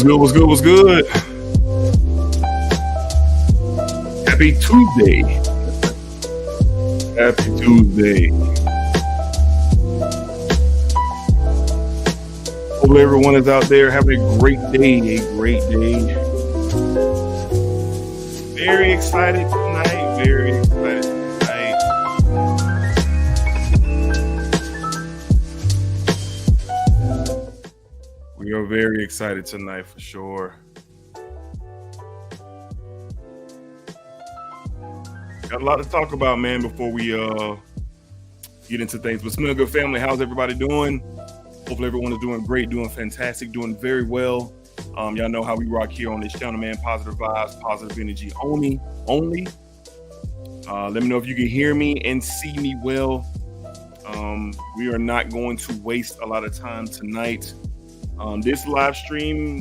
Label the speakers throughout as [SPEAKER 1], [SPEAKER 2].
[SPEAKER 1] good? What's good? What's good? Happy Tuesday. Happy Tuesday. Hopefully everyone is out there having a great day. Very excited tonight. Very excited tonight. We are very excited tonight for sure. Got a lot to talk about, man, before we get into things. But Smell Good family, how's everybody doing? Hopefully everyone is doing great, doing fantastic, doing very well. Y'all know how we rock here on this channel, man. Positive vibes, positive energy only. Let me know if you can hear me and see me well. We are not going to waste a lot of time tonight. This live stream,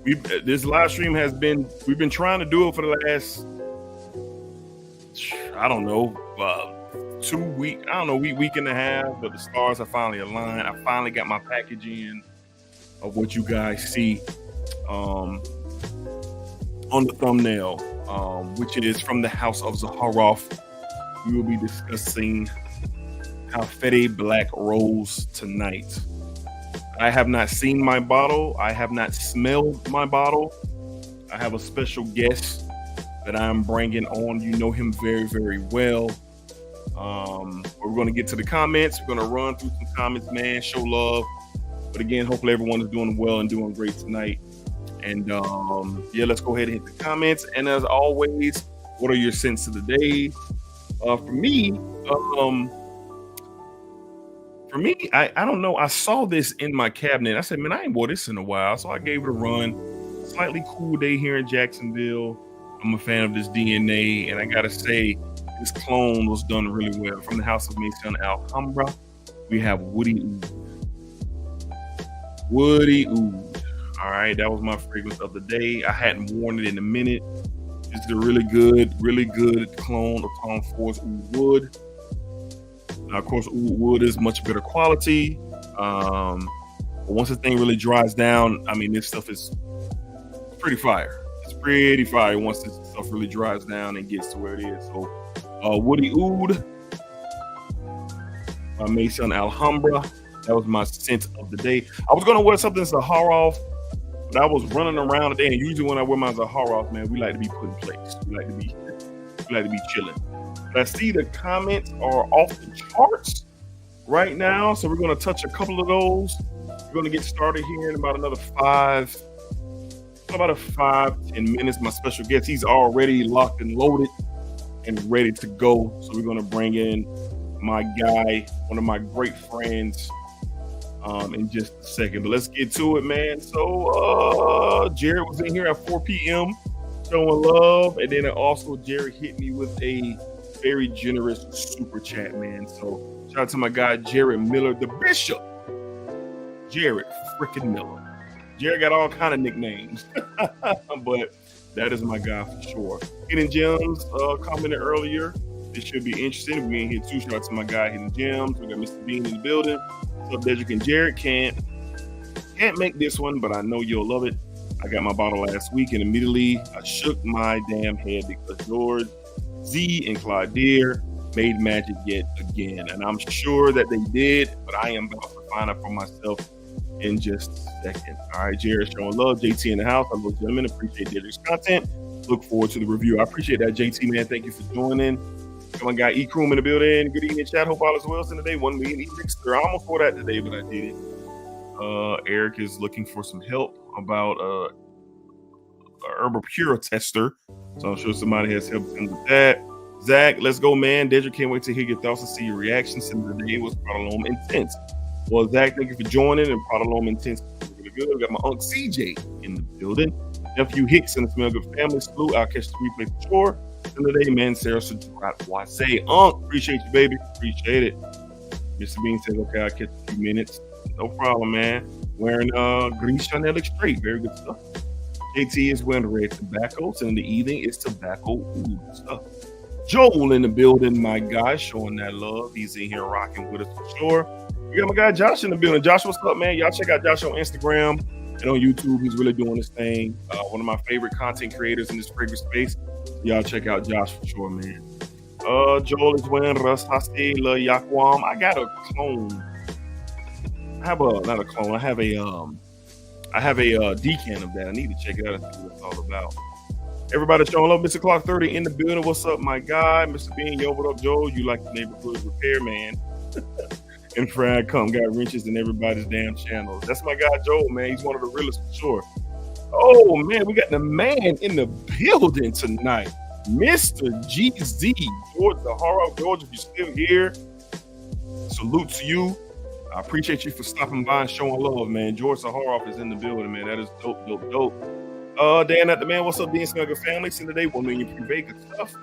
[SPEAKER 1] this live stream has been, we've been trying to do it for the last, I don't know, 2 weeks, week and a half, but the stars are finally aligned. I finally got my package in of what you guys see on the thumbnail, which is from the house of Zaharoff. We will be discussing HALFETI Black Rose tonight. I have not seen my bottle. I have not smelled my bottle. I have a special guest that I'm bringing on. You know him very, very well. We're going to get to the comments. We're going to run through some comments, man. Show love. But again, hopefully everyone is doing well and doing great tonight. And yeah, let's go ahead and hit the comments. And as always, what are your scents of the day? For me, I don't know. I saw this in my cabinet. I said, man, I ain't wore this in a while. So I gave it a run. Slightly cool day here in Jacksonville. I'm a fan of this DNA. And I got to say, this clone was done really well. From the house of Maison Alhambra, we have Woody Oud. Woody Oud. All right, that was my fragrance of the day. I hadn't worn it in a minute. It's a really good clone of Tom Ford's Oud Wood. Now, of course, Oud Wood is much better quality. But once the thing really dries down, I mean, this stuff is pretty fire. It's pretty fire once this stuff really dries down and gets to where it is. So, Woody Oud by Maison Alhambra. That was my scent of the day. I was gonna wear something Zaharoff, but I was running around today, and usually when I wear my Zaharoff, man, we like to be put in place. We like to be chilling. But I see the comments are off the charts right now, so we're gonna touch a couple of those. We're gonna get started here in about another 5-10 minutes. My special guest, he's already locked and loaded and ready to go. So we're gonna bring in my guy, one of my great friends, in just a second. But let's get to it, man. So Jared was in here at 4 p.m. showing love, and then also Jared hit me with a very generous super chat, man. So shout out to my guy Jared Miller, the Bishop. Jared freaking Miller. Jared got all kind of nicknames, but that is my guy for sure. Hidden Gems commented earlier. This should be interesting. We in here too. Shout out to my guy Hidden Gems. We got Mr. Bean in the building. What's up, Dedrick and Jared? Can't make this one, but I know you'll love it. I got my bottle last week, and immediately I shook my damn head because George Z and Claudia made magic yet again, and I'm sure that they did. But I am about to find out for myself in just a second. All right, Jared showing love. JT in the house. Hello, gentlemen. Appreciate Dedrick's content. Look forward to the review. I appreciate that, JT, man. Thank you for joining. Got my guy E-Croom in the building. Good evening, chat. Hope all is well today. 1 million E-Rickster. I almost for that today, but I did it. Eric is looking for some help about a Herbal Pure tester. So I'm sure somebody has helped him with that. Zach, let's go, man. Dedrick, can't wait to hear your thoughts and see your reactions. Since the day was Prodalome Intense. Well, Zach, thank you for joining. And Prodalome Intense is really good. We got my Uncle CJ in the building. Nephew Hicks and the Smell Good family. Salute. I'll catch the replay for sure. And today, man, Sarah Wase. Appreciate you, baby. Appreciate it. Mr. Bean says, okay, I'll catch a few minutes. No problem, man. Wearing Gris Chanel straight. Very good stuff. JT is wearing red tobacco. So in the evening, it's tobacco stuff. Joel in the building, my guy, showing that love. He's in here rocking with us for sure. We got my guy Josh in the building. Josh, what's up, man? Y'all check out Josh on Instagram and on YouTube. He's really doing this thing. One of my favorite content creators in this fragrance space. Y'all check out Josh for sure, man. Joel is wearing Russ Hasti La Yaquam. I got a clone. I have not a clone. I have a decan of that. I need to check it out and see what it's all about. Everybody showing love. Mr. Clock 30 in the building. What's up, my guy? Mr. Bean, yo, what up, Joel? You like the neighborhood repairman. And Frag got wrenches in everybody's damn channels. That's my guy, Joel, man. He's one of the realest for sure. Oh, man, we got the man in the building tonight. Mr. GZ, George Zaharoff. George, if you're still here, salute to you. I appreciate you for stopping by and showing love, man. George Zaharoff is in the building, man. That is dope, dope, dope. Dan at the man, what's up, Dean Smugger family? Send today 1 million pre-bake good stuff.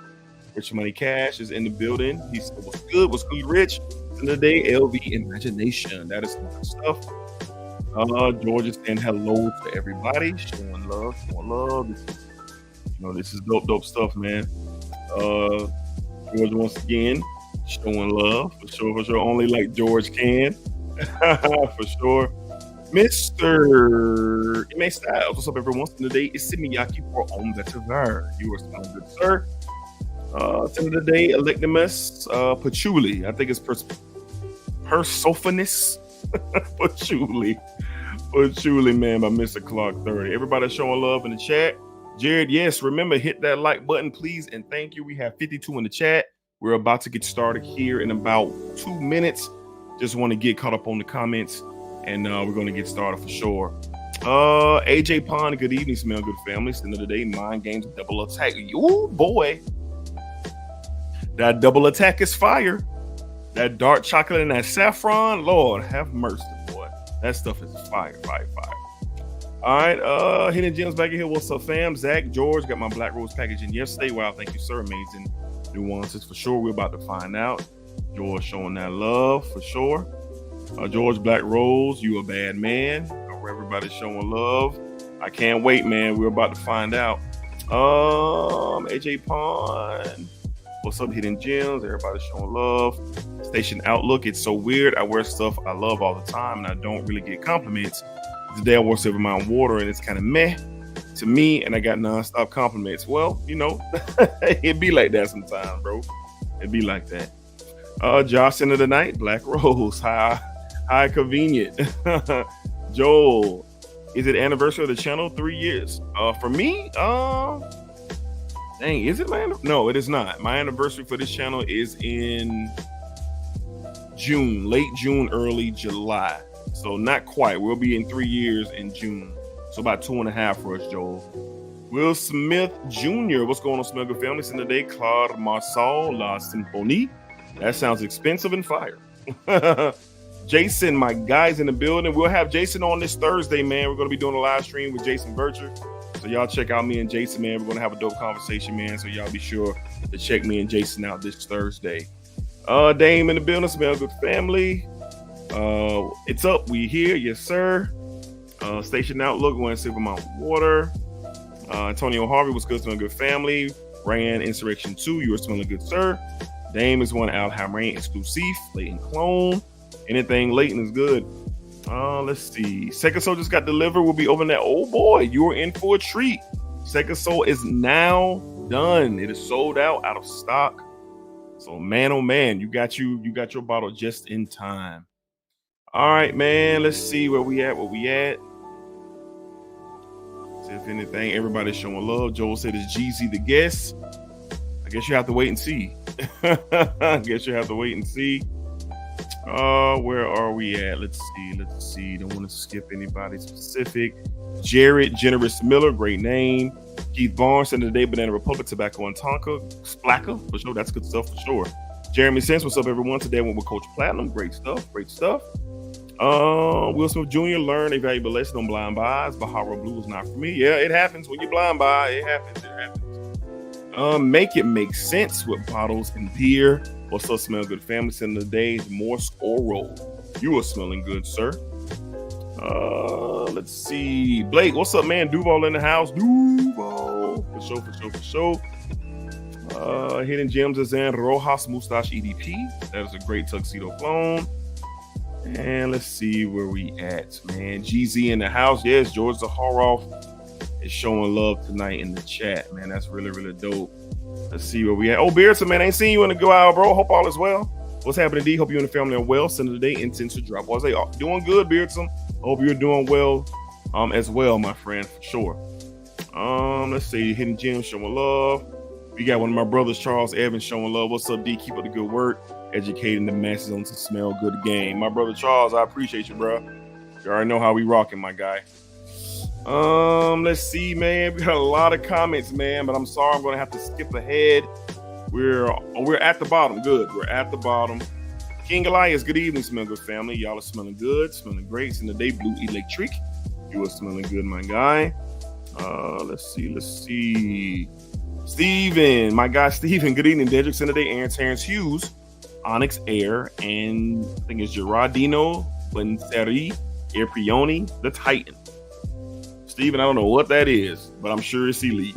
[SPEAKER 1] Rich Money Cash is in the building. He said, what's good? What's good, Rich? Send today LV Imagination. That is some good stuff. George is saying hello to everybody. Showing love, showing love. This is dope, dope stuff, man. George once again showing love for sure, for sure. Only like George can, for sure. Mr. M.A. Styles, what's up, everyone? Today is Simiyaki for on Vetiver. You are smelling good, sir. Today, Electimus Patchouli. I think it's Persophonis Patchouli. Patchouli, man, by Mr. Clock 30. Everybody showing love in the chat. Jared, yes, remember, hit that like button, please, and thank you. We have 52 in the chat. We're about to get started here in about 2 minutes. Just want to get caught up on the comments, and we're going to get started for sure. AJ Pond, good evening, smell good family. End of the day, Mind Games double attack. Ooh, boy. That double attack is fire. That dark chocolate and that saffron, Lord, have mercy, boy. That stuff is fire, fire, fire. All right, Hidden Gems back in here. What's up, fam? Zach, George, got my Black Rose packaging yesterday. Wow, thank you, sir. Amazing nuances for sure. We're about to find out. George showing that love for sure. George Black Rose, you a bad man. Everybody's showing love. I can't wait, man. We're about to find out. AJ Pond. What's up, Hidden Gems? Everybody's showing love. Station Outlook. It's so weird. I wear stuff I love all the time, and I don't really get compliments. Today I wore Silver Mountain Water, and it's kind of meh to me, and I got nonstop compliments. Well, it be like that sometimes, bro. It be like that. Josh, end of the night, Black Rose. Hi, convenient. Joel, is it anniversary of the channel? 3 years. For me, dang, is it my No, it is not. My anniversary for this channel is in June, late June, early July. So not quite. We'll be in 3 years in June. So about 2.5 for us, Joel. Will Smith Jr. What's going on, Smuggle family? Send today, Claude Marceau La Symphonie. That sounds expensive and fire. Jason, my guys in the building. We'll have Jason on this Thursday, man. We're going to be doing a live stream with Jason Bircher. So y'all check out me and Jason, man. We're going to have a dope conversation, man. So y'all be sure to check me and Jason out this Thursday. Dame in the building. Smell good family. It's up. We here. Yes, sir. Station Outlook. Going to Silver Mountain Water. Antonio Harvey was good. Smelling good family. Ran Insurrection 2. You were smelling good, sir. Dame is one Al Hamrain exclusive. Leighton clone. Anything Leighton is good. Let's see. Second Soul just got delivered. We'll be over there. Oh boy, you are in for a treat. Second Soul is now done. It is sold out of stock. So man, oh man, you got your bottle just in time. All right, man. Let's see where we at. See if anything. Everybody's showing love. Joel said it's GZ the guest. I guess you have to wait and see. Where are we at? Let's see. Don't want to skip anybody specific. Jared Generous Miller, great name. Keith Barnes, and today Banana Republic, Tobacco and Tonka, Splacker, for sure. That's good stuff for sure. Jeremy Sense, what's up, everyone? Today I went with Coach Platinum. Great stuff. Will Smith Jr., learn a valuable lesson on blind buys. Bahara Blue is not for me. Yeah, it happens when you blind buy. It happens. Make it make sense with bottles and beer. What's up, smell good family? Send the days Morse Oro. You are smelling good, sir. Let's see. Blake, what's up, man? Duval in the house. Duval. For sure. Hidden Gems is in Rojas Mustache EDP. That is a great tuxedo clone. And let's see where we at, man. GZ in the house. Yes, George Zaharoff is showing love tonight in the chat, man. That's really, really dope. Let's see where we at. Oh, Beardson, man, I ain't seen you in a good while, bro. Hope all is well. What's happening, D? Hope you and the family are well. Send of the day intends to drop. Was they doing good, Beardson? Hope you're doing well, as well, my friend, for sure. Let's see, Hidden Gems showing love. We got one of my brothers, Charles Evans, showing love. What's up, D? Keep up the good work, educating the masses on to smell good game. My brother Charles, I appreciate you, bro. You already know how we rocking, my guy. Let's see, man. We got a lot of comments, man, but I'm sorry, I'm gonna have to skip ahead. We're at the bottom. Good. We're at the bottom. King Elias, good evening, smell good family. Y'all are smelling good, smelling great. In the day, Blue Electric. You are smelling good, my guy. Let's see. Steven, my guy Steven, good evening. Dedricks in the day, Aaron Terrence Hughes, Onyx Air, and I think it's Gerardino Buenseri, Erprioni, the Titan. Steven, I don't know what that is, but I'm sure it's elite.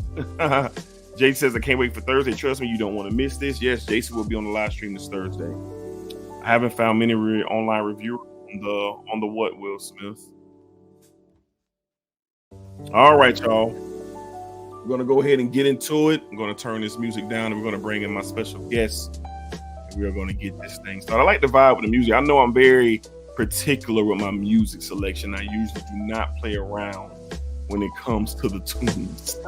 [SPEAKER 1] Jay says, I can't wait for Thursday. Trust me, you don't want to miss this. Yes, Jason will be on the live stream this Thursday. I haven't found many online reviewers on the what, Will Smith. All right, y'all. We're going to go ahead and get into it. I'm going to turn this music down, and we're going to bring in my special guest. And we are going to get this thing started. I like the vibe with the music. I know I'm very particular with my music selection. I usually do not play around when it comes to the tunes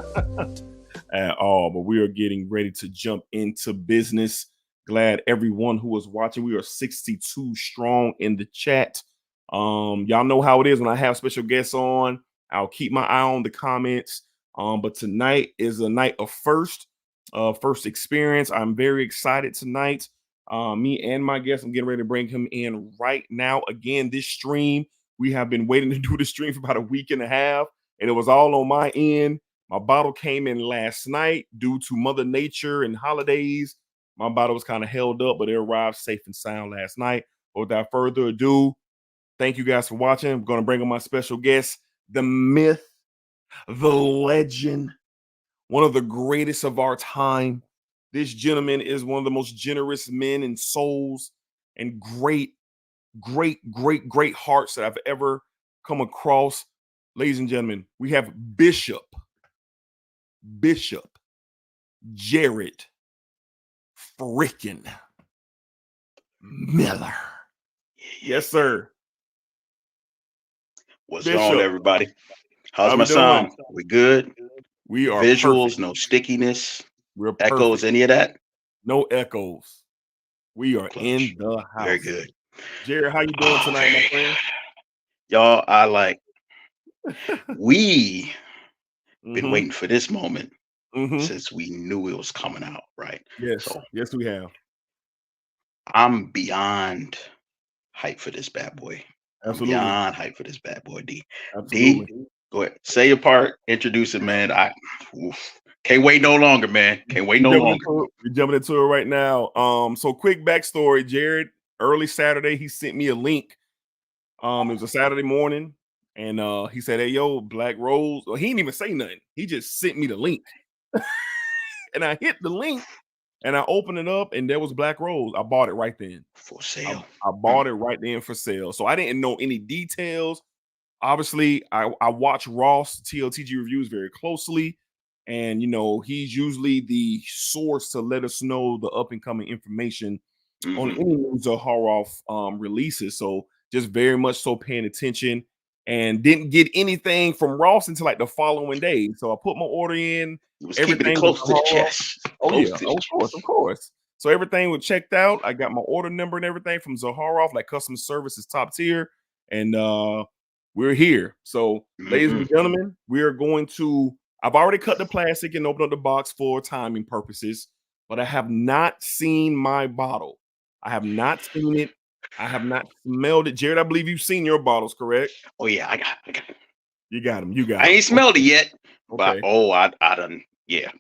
[SPEAKER 1] at all. But we are getting ready to jump into business. Glad everyone who was watching. We are 62 strong in the chat. Y'all know how it is when I have special guests on. I'll keep my eye on the comments. But tonight is a night of first experience. I'm very excited tonight. Me and my guest, I'm getting ready to bring him in right now. Again, this stream, we have been waiting to do the stream for about a week and a half, and it was all on my end. My bottle came in last night due to Mother Nature and holidays. My bottle was kind of held up, but it arrived safe and sound last night. But without further ado, thank you guys for watching. I'm going to bring on my special guest, the myth, the legend, one of the greatest of our time. This gentleman is one of the most generous men and souls and great hearts that I've ever come across. Ladies and gentlemen, we have Bishop Jared freaking Miller. Yes, sir.
[SPEAKER 2] What's going on, everybody? How's my sound? We good?
[SPEAKER 1] We are
[SPEAKER 2] visuals,
[SPEAKER 1] perfect.
[SPEAKER 2] No stickiness,
[SPEAKER 1] We're
[SPEAKER 2] echoes,
[SPEAKER 1] perfect.
[SPEAKER 2] any of that?
[SPEAKER 1] No echoes. We are
[SPEAKER 2] Clutch.
[SPEAKER 1] in the house.
[SPEAKER 2] Very good.
[SPEAKER 1] Jared, how you doing tonight, my friend?
[SPEAKER 2] Y'all, we been waiting for this moment since we knew it was coming out, right?
[SPEAKER 1] Yes, yes, we have.
[SPEAKER 2] I'm beyond hype for this bad boy.
[SPEAKER 1] Absolutely.
[SPEAKER 2] I'm beyond hype for this bad boy, D.
[SPEAKER 1] Absolutely.
[SPEAKER 2] D, go ahead. Say your part. Introduce it, man. Can't wait no longer, man. Can't wait no longer.
[SPEAKER 1] We're jumping into it right now. So quick backstory, Jared. Early Saturday, he sent me a link. It was a Saturday morning, and he said, "Hey, yo, Black Rose." Well, he didn't even say nothing. He just sent me the link, and I hit the link, and I opened it up, and there was Black Rose. I bought it right then.
[SPEAKER 2] For sale.
[SPEAKER 1] I bought it right then for sale. So I didn't know any details. Obviously, I watch Ross TLTG reviews very closely. And, you know, he's usually the source to let us know the up-and-coming information on any new Zaharoff releases. So just very much so paying attention, and didn't get anything from Ross until like the following day. So I put my order in.
[SPEAKER 2] Everything close to the chest.
[SPEAKER 1] Oh, yeah, of course. So everything was checked out. I got my order number and everything from Zaharoff, like customer service is top tier. And we're here. So, ladies and gentlemen, we are going to... I've already cut the plastic and opened up the box for timing purposes, but I have not seen my bottle. I have not seen it. I have not smelled it. Jared, I believe you've seen your bottles, correct?
[SPEAKER 2] Oh, yeah, I got it.
[SPEAKER 1] You got them.
[SPEAKER 2] I ain't smelled it yet, but I done. Yeah,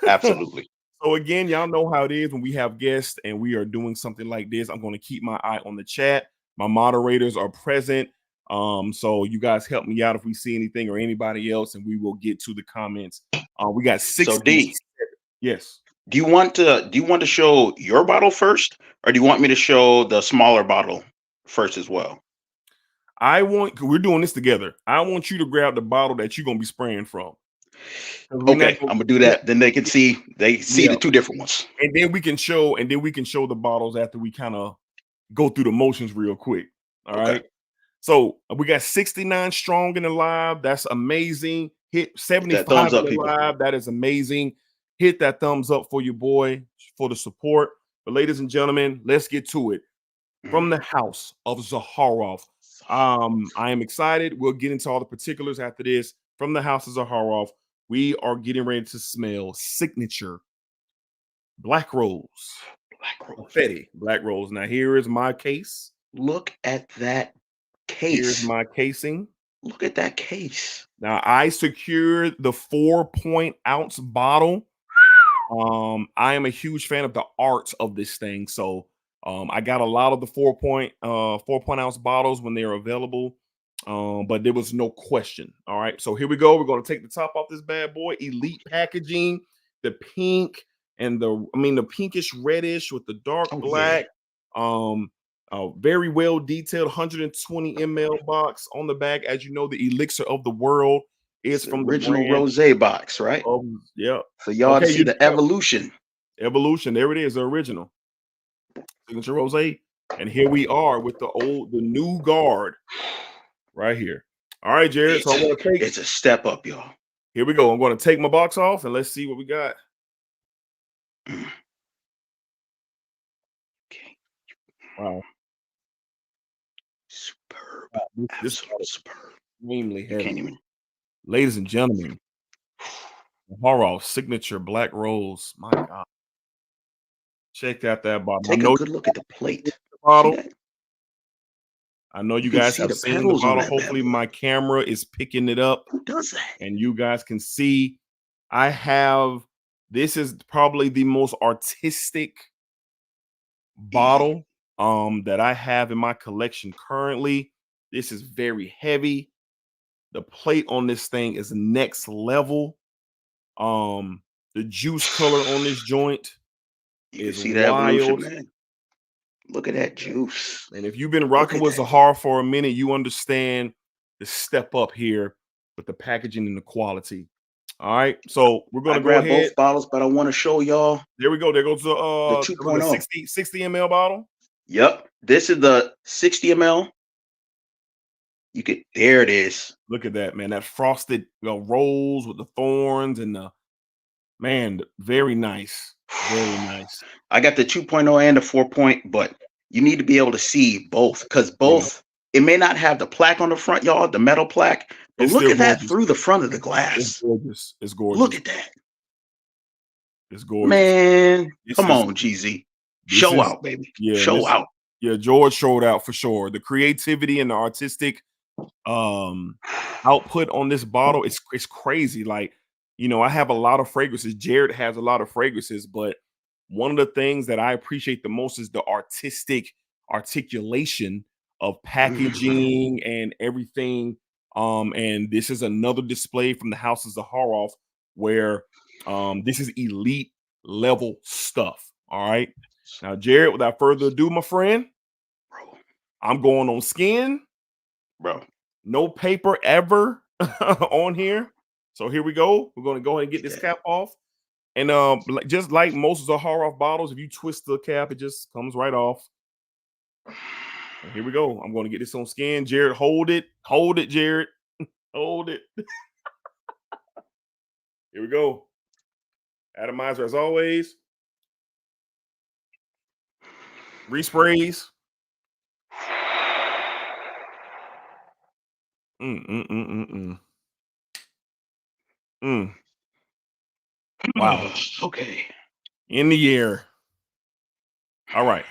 [SPEAKER 2] absolutely.
[SPEAKER 1] So again, y'all know how it is when we have guests and we are doing something like this. I'm going to keep my eye on the chat. My moderators are present. So you guys help me out if we see anything or anybody else, and we will get to the comments. We got 60.
[SPEAKER 2] So D,
[SPEAKER 1] yes.
[SPEAKER 2] Do you want to show your bottle first, or do you want me to show the smaller bottle first as well?
[SPEAKER 1] we're doing this together. I want you to grab the bottle that you're gonna be spraying from.
[SPEAKER 2] Okay, I'm gonna do that. Then they can see the two different ones.
[SPEAKER 1] And then we can show the bottles after we kind of go through the motions real quick. All right. So we got 69 strong and alive. That's amazing. Hit 75 and alive. That is amazing. Hit that thumbs up for your boy for the support. But ladies and gentlemen, let's get to it. From the house of Zaharov. I am excited. We'll get into all the particulars after this. From the house of Zaharov, we are getting ready to smell signature Black Rose. HALFETI Black Rose. Now, here is my case.
[SPEAKER 2] Look at that case.
[SPEAKER 1] Here's my casing.
[SPEAKER 2] Look at that case.
[SPEAKER 1] Now, I secured the 4-ounce bottle. I am a huge fan of the art of this thing. So I got a lot of the 4-ounce bottles when they are available. But there was no question. All right. So here we go. We're going to take the top off this bad boy. Elite packaging, the pink and the pinkish reddish with the dark black. Very well detailed 120 ml box on the back. As you know, the elixir of the world is from the
[SPEAKER 2] original rose box, right?
[SPEAKER 1] Yeah.
[SPEAKER 2] For y'all to see the evolution.
[SPEAKER 1] Evolution. There it is, the original signature rose. And here we are with the new guard right here. All right, Jared. So I'm gonna take
[SPEAKER 2] it's a step up, y'all.
[SPEAKER 1] Here we go. I'm going to take my box off and let's see what we got.
[SPEAKER 2] Okay.
[SPEAKER 1] Wow.
[SPEAKER 2] Superb.
[SPEAKER 1] Wow, this is
[SPEAKER 2] superb.
[SPEAKER 1] Extremely heavy.
[SPEAKER 2] Can't even.
[SPEAKER 1] Ladies and gentlemen, Zaharoff signature Black Rose. My God. Check out that bottle.
[SPEAKER 2] Take a good look at the plate.
[SPEAKER 1] Bottle. I know you guys have seen the bottle. Hopefully my camera is picking it up.
[SPEAKER 2] Who does that?
[SPEAKER 1] And you guys can see this is probably the most artistic bottle that I have in my collection currently. This is very heavy. The plate on this thing is next level. The juice color on this joint is wild.
[SPEAKER 2] Man. Look at that juice.
[SPEAKER 1] And if you've been rocking with Zaharoff for a minute, you understand the step up here with the packaging and the quality. All right, so we're gonna grab
[SPEAKER 2] both bottles, but I want to show y'all.
[SPEAKER 1] There we go. There goes the
[SPEAKER 2] 2.0
[SPEAKER 1] 60 ml bottle.
[SPEAKER 2] Yep, this is the 60 ml. There it is.
[SPEAKER 1] Look at that, man. That frosted rose with the thorns and very nice. Very nice.
[SPEAKER 2] I got the 2.0 and the 4-point, but you need to be able to see both because it may not have the plaque on the front, y'all, the metal plaque, but look at that through the front of the glass.
[SPEAKER 1] It's gorgeous. It's gorgeous.
[SPEAKER 2] Look at that.
[SPEAKER 1] It's gorgeous.
[SPEAKER 2] Man, come on, GZ. Show out, baby.
[SPEAKER 1] Yeah,
[SPEAKER 2] show out.
[SPEAKER 1] Yeah, George showed out for sure. The creativity and the artistic output on this bottle, it's crazy. Like, I have a lot of fragrances. Jared has a lot of fragrances, but one of the things that I appreciate the most is the artistic articulation of packaging and everything. And this is another display from the house of Zaharoff where this is elite level stuff. All right. Now, Jared, without further ado, my friend, I'm going on skin.
[SPEAKER 2] Bro.
[SPEAKER 1] No paper ever on here. So here we go. We're going to go ahead and get this cap off. And just like most Zaharoff bottles, if you twist the cap, it just comes right off. And here we go. I'm going to get this on skin. Jared, hold it. Hold it, Jared. Hold it. Here we go. Atomizer as always. Resprays. Wow.
[SPEAKER 2] Okay.
[SPEAKER 1] In the air. All right.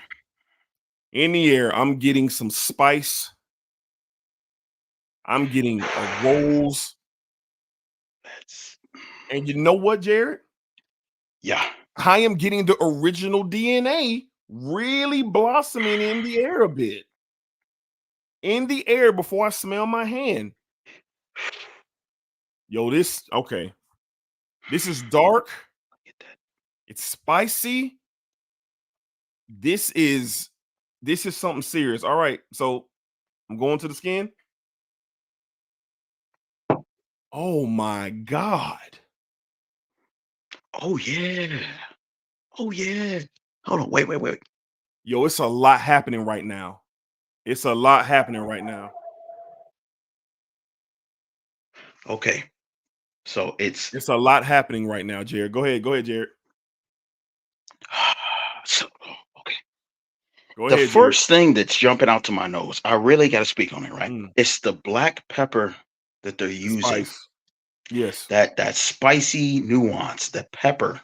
[SPEAKER 1] In the air, I'm getting some spice. I'm getting a rose. And you know what, Jared?
[SPEAKER 2] Yeah.
[SPEAKER 1] I am getting the original DNA really blossoming in the air a bit. In the air before I smell my hand. Yo, this is dark. It's spicy. This is something serious. All right, so I'm going to the skin. Oh my God.
[SPEAKER 2] Oh yeah. Oh yeah. Hold on. Wait.
[SPEAKER 1] Yo, it's a lot happening right now. It's a lot happening right now.
[SPEAKER 2] Okay. So it's
[SPEAKER 1] It's a lot happening right now, Jared. Go ahead. Go ahead, Jared.
[SPEAKER 2] so okay.
[SPEAKER 1] Go
[SPEAKER 2] The
[SPEAKER 1] ahead, Jared.
[SPEAKER 2] first thing that's jumping out to my nose, I really got to speak on it, right?
[SPEAKER 1] Mm,
[SPEAKER 2] It's the black pepper that they're
[SPEAKER 1] the
[SPEAKER 2] using.
[SPEAKER 1] spice. Yes.
[SPEAKER 2] That spicy nuance, the pepper.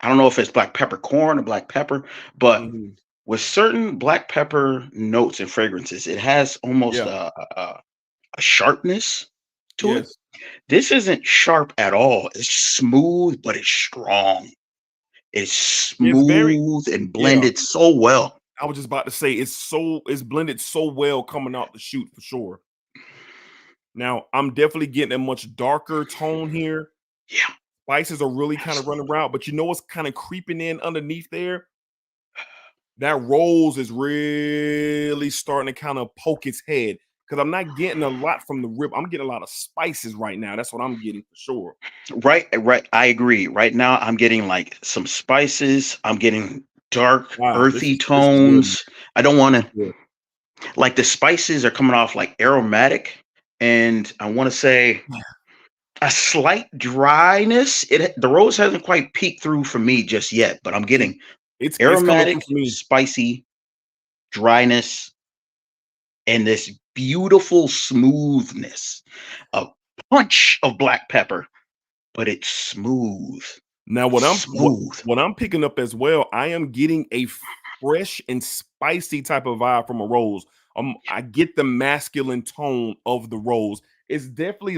[SPEAKER 2] I don't know if it's black peppercorn or black pepper, but
[SPEAKER 1] Mhm.
[SPEAKER 2] with certain black pepper notes and fragrances, it has almost
[SPEAKER 1] Yeah.
[SPEAKER 2] a sharpness to it.
[SPEAKER 1] Yes.
[SPEAKER 2] This isn't sharp at all. It's smooth, but it's strong. It's
[SPEAKER 1] It's very,
[SPEAKER 2] smooth and
[SPEAKER 1] yeah.
[SPEAKER 2] blended so well.
[SPEAKER 1] I was just about to say it's blended so well coming out the chute for sure. Now, I'm definitely getting a much darker tone here.
[SPEAKER 2] Yeah,
[SPEAKER 1] Spices are really kind of running
[SPEAKER 2] absolutely.
[SPEAKER 1] around, but you know what's kind of creeping in underneath there? That rose is really starting to kind of poke its head because I'm not getting a lot from the rib. I'm getting a lot of spices right now. That's what I'm getting for sure.
[SPEAKER 2] Right. I agree. Right now, I'm getting like some spices. I'm getting dark,
[SPEAKER 1] Wow,
[SPEAKER 2] earthy
[SPEAKER 1] this is really
[SPEAKER 2] tones. I don't want to
[SPEAKER 1] good.
[SPEAKER 2] like the spices are coming off like aromatic, and I want to say a slight dryness. The rose hasn't quite peeked through for me just yet, but I'm
[SPEAKER 1] It,
[SPEAKER 2] getting
[SPEAKER 1] it's coming through
[SPEAKER 2] aromatic,
[SPEAKER 1] for me.
[SPEAKER 2] spicy, dryness, and this beautiful smoothness. A punch of black pepper, but it's smooth.
[SPEAKER 1] Now,
[SPEAKER 2] Smooth.
[SPEAKER 1] what I'm picking up as well, I am getting a fresh and spicy type of vibe from a rose. I get the masculine tone of the rose. It's definitely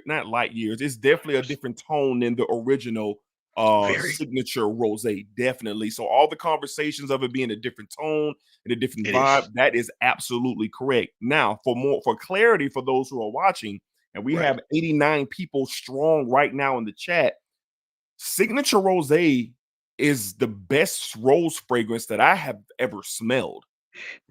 [SPEAKER 1] not light years. It's definitely a different tone than the original
[SPEAKER 2] Very.
[SPEAKER 1] signature rose, definitely. So all the conversations of it being a different tone and a different
[SPEAKER 2] It
[SPEAKER 1] vibe,
[SPEAKER 2] is.
[SPEAKER 1] that is absolutely correct. Now, for clarity for those who are watching, and we
[SPEAKER 2] Right.
[SPEAKER 1] have 89 people strong right now in the chat. Signature Rosé is the best rose fragrance that I have ever smelled.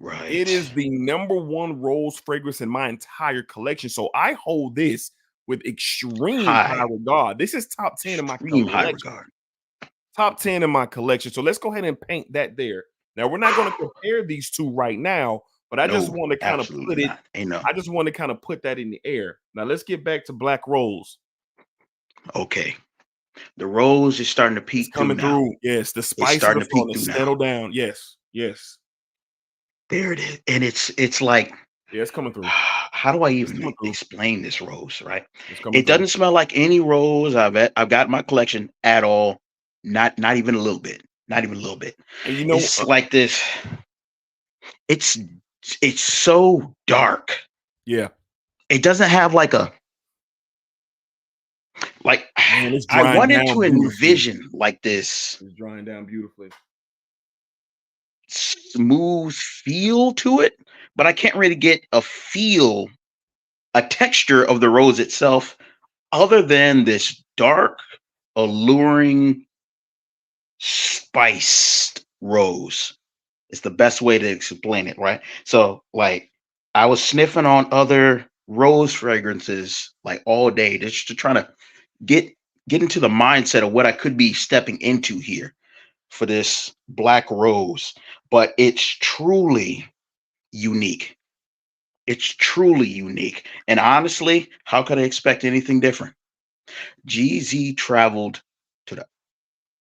[SPEAKER 1] It
[SPEAKER 2] Right.
[SPEAKER 1] is the number one rose fragrance in my entire collection. So I hold this with extreme high
[SPEAKER 2] High.
[SPEAKER 1] regard. This is top 10 in my
[SPEAKER 2] Extreme high
[SPEAKER 1] collection.
[SPEAKER 2] regard.
[SPEAKER 1] Top 10 in my collection. So let's go ahead and paint that there. Now, we're not going to compare these two right now, but I just
[SPEAKER 2] No,
[SPEAKER 1] want to kind of
[SPEAKER 2] absolutely
[SPEAKER 1] put it,
[SPEAKER 2] not. Ain't no.
[SPEAKER 1] I just want to kind of put that in the air. Now, let's get back to Black Rose.
[SPEAKER 2] Okay. The rose is starting to
[SPEAKER 1] It's
[SPEAKER 2] peek through
[SPEAKER 1] coming
[SPEAKER 2] now.
[SPEAKER 1] through. Yes, the
[SPEAKER 2] It's
[SPEAKER 1] spices
[SPEAKER 2] starting
[SPEAKER 1] are
[SPEAKER 2] to peek
[SPEAKER 1] starting to
[SPEAKER 2] through now.
[SPEAKER 1] settle down. Yes, yes.
[SPEAKER 2] There it is. And it's like,
[SPEAKER 1] Yeah, it's coming through.
[SPEAKER 2] how do I
[SPEAKER 1] It's
[SPEAKER 2] even
[SPEAKER 1] coming through.
[SPEAKER 2] explain this rose, right?
[SPEAKER 1] It's coming
[SPEAKER 2] It
[SPEAKER 1] through.
[SPEAKER 2] doesn't smell like any rose I've got in my collection at all. Not even a little bit. Not even a little bit.
[SPEAKER 1] And you know,
[SPEAKER 2] It's like this. It's it's so dark.
[SPEAKER 1] yeah,
[SPEAKER 2] It doesn't have like
[SPEAKER 1] man, it's
[SPEAKER 2] I
[SPEAKER 1] drying
[SPEAKER 2] wanted to
[SPEAKER 1] down beautifully.
[SPEAKER 2] envision like this
[SPEAKER 1] It's drying down beautifully.
[SPEAKER 2] smooth feel to it, but I can't really get a texture of the rose itself other than this dark, alluring, spiced rose. It's the best way to explain it, right? So, like, I was sniffing on other rose fragrances like all day just to try to get get into the mindset of what I could be stepping into here for this black rose. But it's truly unique. It's truly unique. And honestly, how could I expect anything different? GZ traveled to the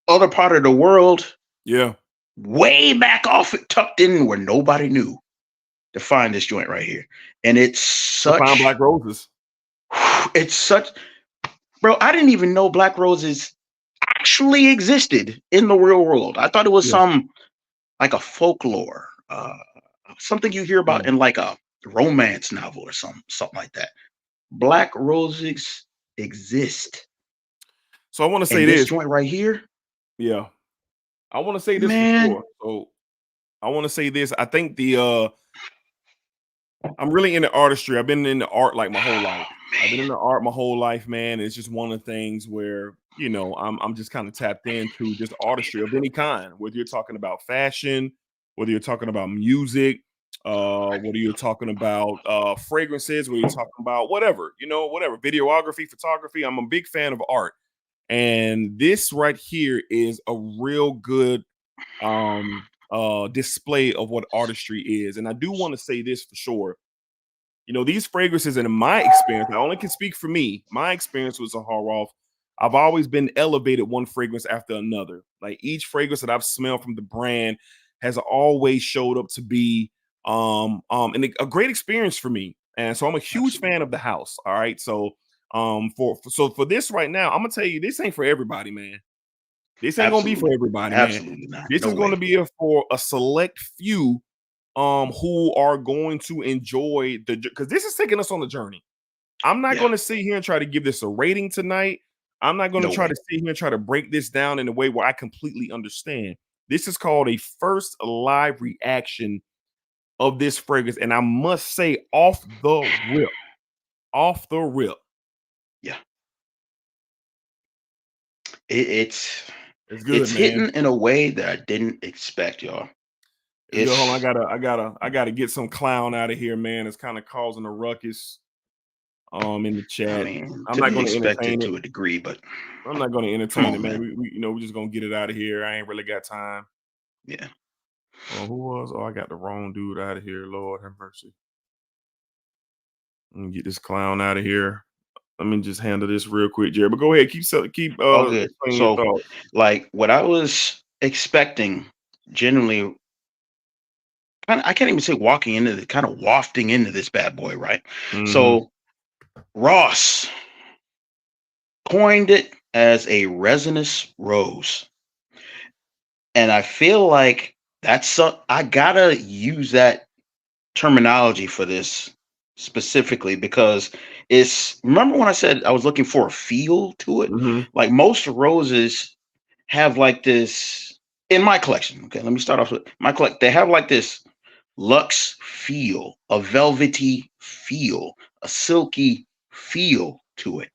[SPEAKER 2] other part of the world,
[SPEAKER 1] Yeah,
[SPEAKER 2] way back off it, tucked in where nobody knew to find this joint right here. And
[SPEAKER 1] to find black roses.
[SPEAKER 2] it's such, bro, I didn't even know black roses actually existed in the real world. I thought it was
[SPEAKER 1] Yeah,
[SPEAKER 2] some like a folklore, something you hear about
[SPEAKER 1] mm.
[SPEAKER 2] in like a romance novel or something like that. Black roses exist.
[SPEAKER 1] So I want to say
[SPEAKER 2] And this
[SPEAKER 1] this.
[SPEAKER 2] joint right here,
[SPEAKER 1] Yeah, I want to say this for
[SPEAKER 2] man,
[SPEAKER 1] sure. So I want to say this. I think I'm really into artistry. I've been into art like my whole life. I've been
[SPEAKER 2] man,
[SPEAKER 1] into art my whole life, man. It's just one of the things where, I'm just kind of tapped into just artistry of any kind, whether you're talking about fashion, whether you're talking about music, What are you talking about? Fragrances. What are you talking about? Whatever, whatever. Videography, photography. I'm a big fan of art. And this right here is a real good display of what artistry is. And I do want to say this for sure. These fragrances, and in my experience, I only can speak for me. My experience with Zaharoff, I've always been elevated one fragrance after another. Like each fragrance that I've smelled from the brand has always showed up to be and a great experience for me. And so I'm a huge fan of the house. All right. So for this right now, I'm gonna tell you, this ain't for everybody, man. This ain't gonna be for everybody, man.
[SPEAKER 2] Absolutely not.
[SPEAKER 1] This is gonna be for a select few who are going to enjoy because this is taking us on a journey. I'm not going to sit here and try to give this a rating tonight. I'm not going to try to sit here and try to break this down in a way where I completely understand. This is called a first live reaction of this fragrance, and I must say, off the rip.
[SPEAKER 2] Yeah. It's
[SPEAKER 1] good,
[SPEAKER 2] it's
[SPEAKER 1] man.
[SPEAKER 2] hitting in a way that I didn't expect, y'all.
[SPEAKER 1] Hold on, I gotta get some clown out of here, man. It's kind of causing a ruckus in the chat.
[SPEAKER 2] I mean,
[SPEAKER 1] I'm not going to entertain it
[SPEAKER 2] to a degree, but
[SPEAKER 1] I'm not going to entertain it, man. We're just gonna get it out of here. I ain't really got time.
[SPEAKER 2] Yeah.
[SPEAKER 1] Who was? Oh, I got the wrong dude out of here. Lord have mercy. Let me get this clown out of here. Let me just handle this real quick, Jerry. But go ahead, keep.
[SPEAKER 2] All good. So, like what I was expecting, generally, I can't even say walking into it, kind of wafting into this bad boy, right? So, Ross coined it as a resinous rose, and I feel like I gotta use that terminology for this specifically because remember when I said I was looking for a feel to it? Like most roses have like this in my collection. Okay, let me start off with my collection. They have like this luxe feel, a velvety feel, a silky feel to it.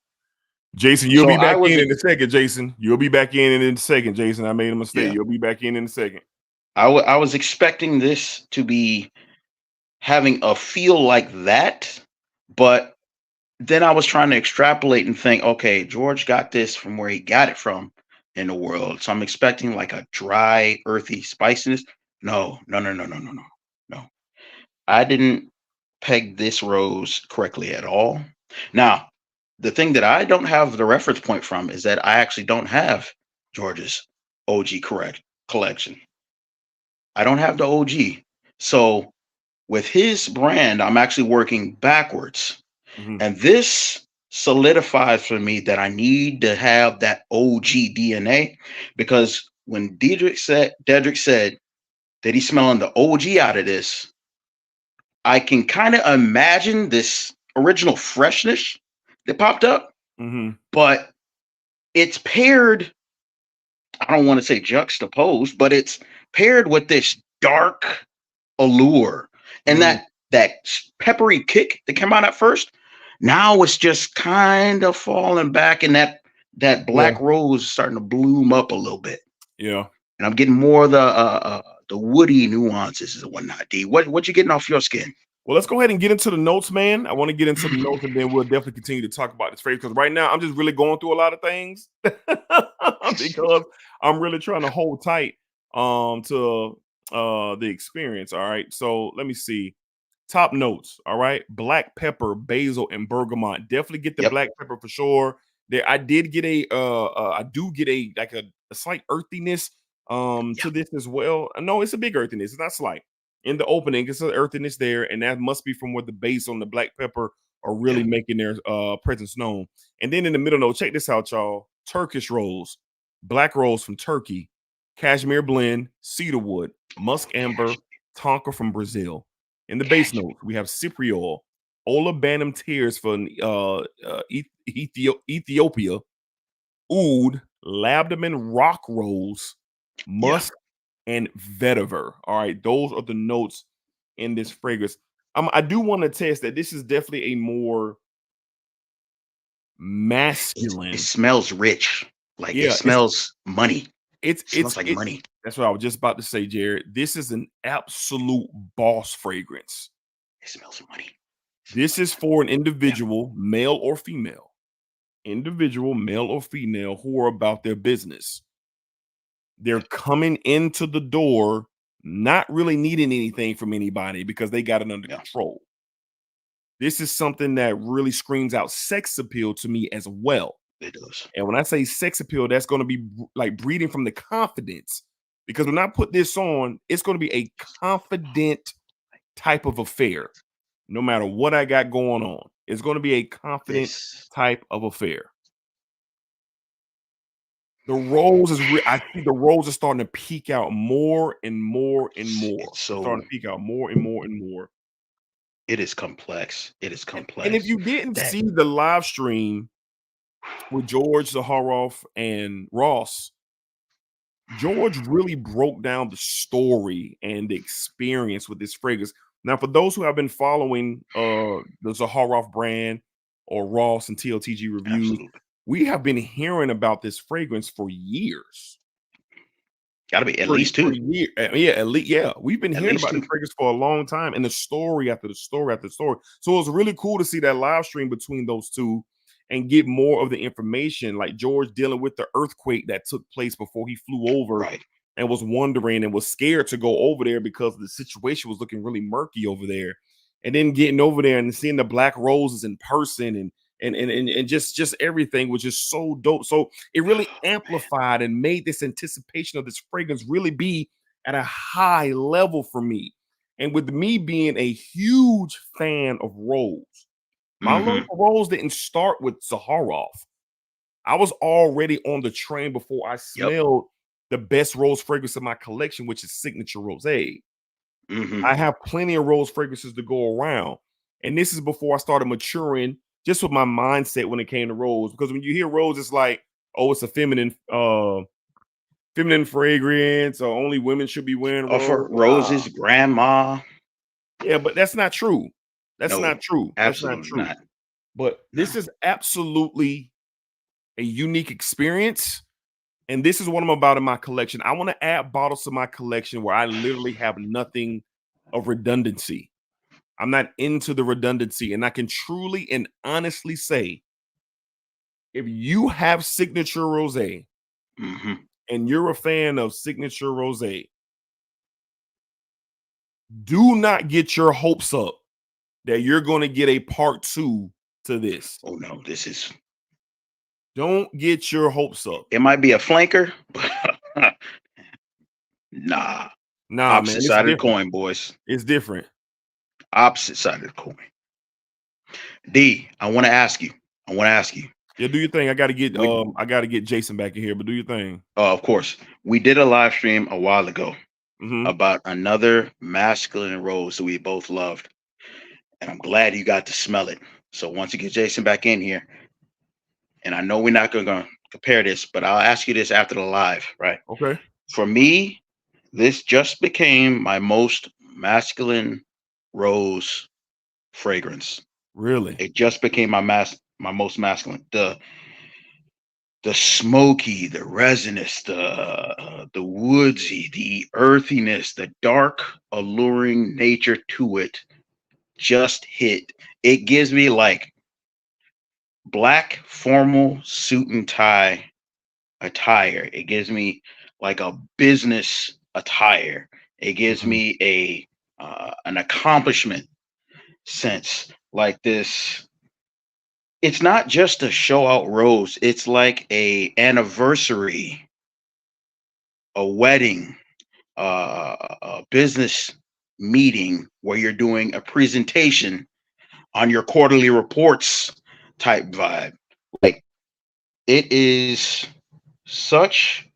[SPEAKER 1] Jason, you'll be back in a second, Jason. You'll be back in a second, Jason. I made a mistake. Yeah. You'll be back in a second.
[SPEAKER 2] I was expecting this to be having a feel like that, but then I was trying to extrapolate and think, okay, George got this from where he got it from in the world. So I'm expecting like a dry, earthy spiciness. No. I didn't peg this rose correctly at all. Now, the thing that I don't have the reference point from is that I actually don't have George's OG collection. I don't have the OG. So with his brand, I'm actually working backwards. And this solidifies for me that I need to have that OG DNA, because when Dedrick said that he's smelling the OG out of this, I can kind of imagine this original freshness that popped up, but it's paired, I don't want to say juxtaposed, but it's paired with this dark allure and that peppery kick that came out at first. Now it's just kind of falling back, and that black rose is starting to bloom up a little bit.
[SPEAKER 1] Yeah.
[SPEAKER 2] And I'm getting more of the woody nuances and whatnot. D, what you getting off your skin?
[SPEAKER 1] Well, let's go ahead and get into the notes, man. I want to get into the notes, and then we'll definitely continue to talk about this phrase, because right now I'm just really going through a lot of things because I'm really trying to hold tight to the experience. All right. So let me see. Top notes. All right. Black pepper, basil, and bergamot. Definitely get the black pepper for sure. There, I did get I do get a slight earthiness to this as well. No, it's a big earthiness. It's not slight. In the opening, it's an earthiness there, and that must be from where the base on the black pepper are really making their presence known. And then in the middle note, check this out, y'all. Turkish rose, black rose from Turkey, cashmere blend, cedarwood, musk amber, tonka from Brazil. In the base notes, we have cypriol, olibanum tears from Ethiopia, oud, labdaman rock rose, musk, and vetiver. All right, those are the notes in this fragrance. I do want to test that this is definitely a more masculine.
[SPEAKER 2] It smells rich. Like it smells money.
[SPEAKER 1] It's
[SPEAKER 2] It smells like money.
[SPEAKER 1] That's what I was just about to say, Jared. This is an absolute boss fragrance.
[SPEAKER 2] It smells of money.
[SPEAKER 1] This is for an individual, male or female, who are about their business. They're coming into the door, not really needing anything from anybody because they got it under control. This is something that really screams out sex appeal to me as well.
[SPEAKER 2] It does.
[SPEAKER 1] And when I say sex appeal, that's going to be like breeding from the confidence. Because when I put this on, it's going to be a confident type of affair. No matter what I got going on, it's going to be a confident type of affair. The rose is I see the rose is starting to peek out more and more and more.
[SPEAKER 2] It's so
[SPEAKER 1] starting to peek out more and more and more.
[SPEAKER 2] It is complex. It is complex.
[SPEAKER 1] And if you didn't see the live stream with George, Zaharoff, and Ross, George really broke down the story and the experience with this fragrance. Now, for those who have been following the Zaharoff brand or Ross and TLTG reviews, we have been hearing about this fragrance for years.
[SPEAKER 2] Got to be at least 2
[SPEAKER 1] years. Yeah, at least, yeah. We've been hearing about the fragrance for a long time, and the story after the story after the story. So it was really cool to see that live stream between those two and get more of the information, like George dealing with the earthquake that took place before he flew over and was wondering and was scared to go over there because the situation was looking really murky over there. And then getting over there and seeing the black roses in person and just everything was just so dope. So it really amplified and made this anticipation of this fragrance really be at a high level for me. And with me being a huge fan of rose, my love for rose didn't start with Zaharoff. I was already on the train before I smelled the best rose fragrance in my collection, which is Signature Rosé. I have plenty of rose fragrances to go around. And this is before I started maturing just with my mindset when it came to rose. Because when you hear rose, it's like, oh, it's a feminine fragrance, or only women should be wearing rose.
[SPEAKER 2] For roses, grandma.
[SPEAKER 1] Yeah, but that's not true. That's not true.
[SPEAKER 2] Absolutely not.
[SPEAKER 1] But this is absolutely a unique experience. And this is what I'm about in my collection. I want to add bottles to my collection where I literally have nothing of redundancy. I'm not into the redundancy. And I can truly and honestly say, if you have Signature Rosé and you're a fan of Signature Rosé, do not get your hopes up that you're going to get a part 2 to this.
[SPEAKER 2] Oh no, this is.
[SPEAKER 1] Don't get your hopes up.
[SPEAKER 2] It might be a flanker, but nah, opposite side of the coin, boys.
[SPEAKER 1] It's different.
[SPEAKER 2] Opposite side of the coin. D, I want to ask you.
[SPEAKER 1] Yeah, do your thing. I gotta get Jason back in here, but do your thing.
[SPEAKER 2] Of course. We did a live stream a while ago about another masculine rose that we both loved. And I'm glad you got to smell it. So once you get Jason back in here, and I know we're not going to compare this, but I'll ask you this after the live, right?
[SPEAKER 1] Okay.
[SPEAKER 2] For me, this just became my most masculine rose fragrance.
[SPEAKER 1] Really?
[SPEAKER 2] It just became my most masculine. The smoky, the resinous, the woodsy, the earthiness, the dark, alluring nature to it just hit. It gives me like black formal suit and tie attire. It gives me like a business attire. It gives me an accomplishment sense, like this. It's not just a show out rose. It's like a anniversary, a wedding, a business meeting where you're doing a presentation on your quarterly reports type vibe. Like, it is such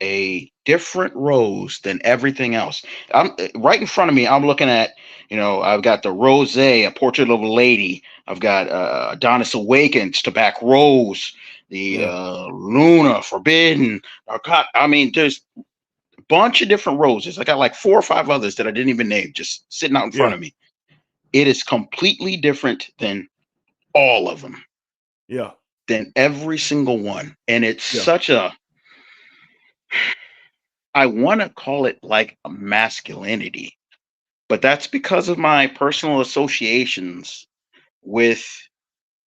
[SPEAKER 2] a different rose than everything else. I'm right in front of me. I'm looking at, I've got the Rosé, A Portrait of a Lady. I've got Adonis Awakens, Tobacco Rose, the Luna, Forbidden. I mean, there's a bunch of different roses. I got like 4 or 5 others that I didn't even name just sitting out in front of me. It is completely different than all of them.
[SPEAKER 1] Yeah.
[SPEAKER 2] Than every single one. And it's such a I want to call it like a masculinity, but that's because of my personal associations with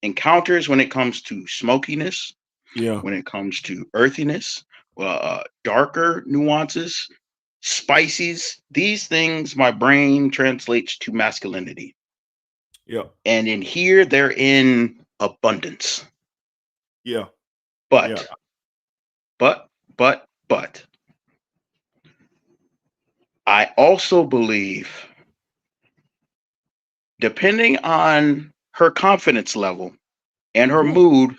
[SPEAKER 2] encounters when it comes to smokiness,
[SPEAKER 1] Yeah.
[SPEAKER 2] when it comes to earthiness, darker nuances, spices. These things, my brain translates to masculinity.
[SPEAKER 1] Yeah.
[SPEAKER 2] And in here, they're in abundance.
[SPEAKER 1] Yeah.
[SPEAKER 2] But,
[SPEAKER 1] Yeah.
[SPEAKER 2] but, I also believe, depending on her confidence level and her mood,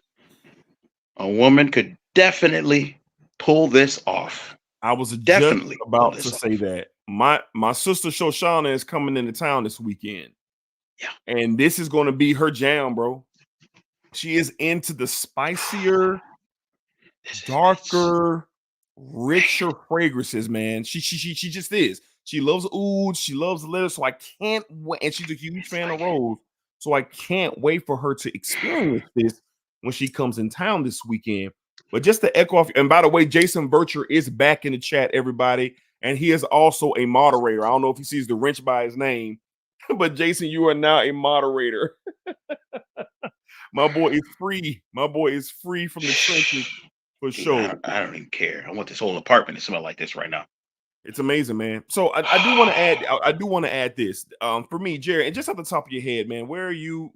[SPEAKER 2] a woman could definitely pull this off.
[SPEAKER 1] I was just
[SPEAKER 2] Definitely
[SPEAKER 1] about to say that. My sister Shoshana is coming into town this weekend.
[SPEAKER 2] Yeah.
[SPEAKER 1] And this is going to be her jam, bro. She is into the spicier, darker, richer fragrances, man. She just is. She loves oud. She loves leather. So I can't wait. And she's a huge fan of rose. So I can't wait for her to experience this when she comes in town this weekend. But just to echo off, and by the way, Jason Bircher is back in the chat, everybody. And he is also a moderator. I don't know if he sees the wrench by his name, but Jason, you are now a moderator. My boy is free. My boy is free from the trenches for sure.
[SPEAKER 2] I don't even care. I want this whole apartment to smell like this right now.
[SPEAKER 1] It's amazing, man. So I do want to add. I do want to add this. For me, Jerry, and just at the top of your head, man, where are you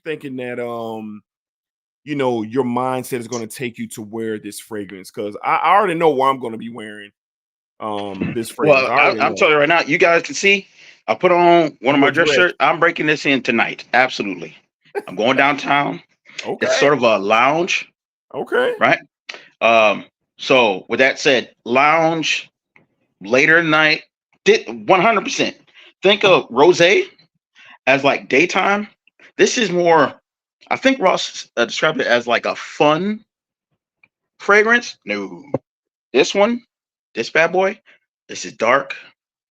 [SPEAKER 1] thinking that you know, your mindset is going to take you to wear this fragrance? Because I already know where I'm going to be wearing this fragrance.
[SPEAKER 2] Well, I'm telling you right now, you guys can see I put on one of my dress shirts. I'm breaking this in tonight. Absolutely. I'm going downtown.
[SPEAKER 1] Okay.
[SPEAKER 2] It's sort of a lounge.
[SPEAKER 1] Okay.
[SPEAKER 2] Right. So with that said, lounge later night, 100%. Think of rosé as like daytime. This is more, I think Ross described it as like a fun fragrance. No, this bad boy, this is dark.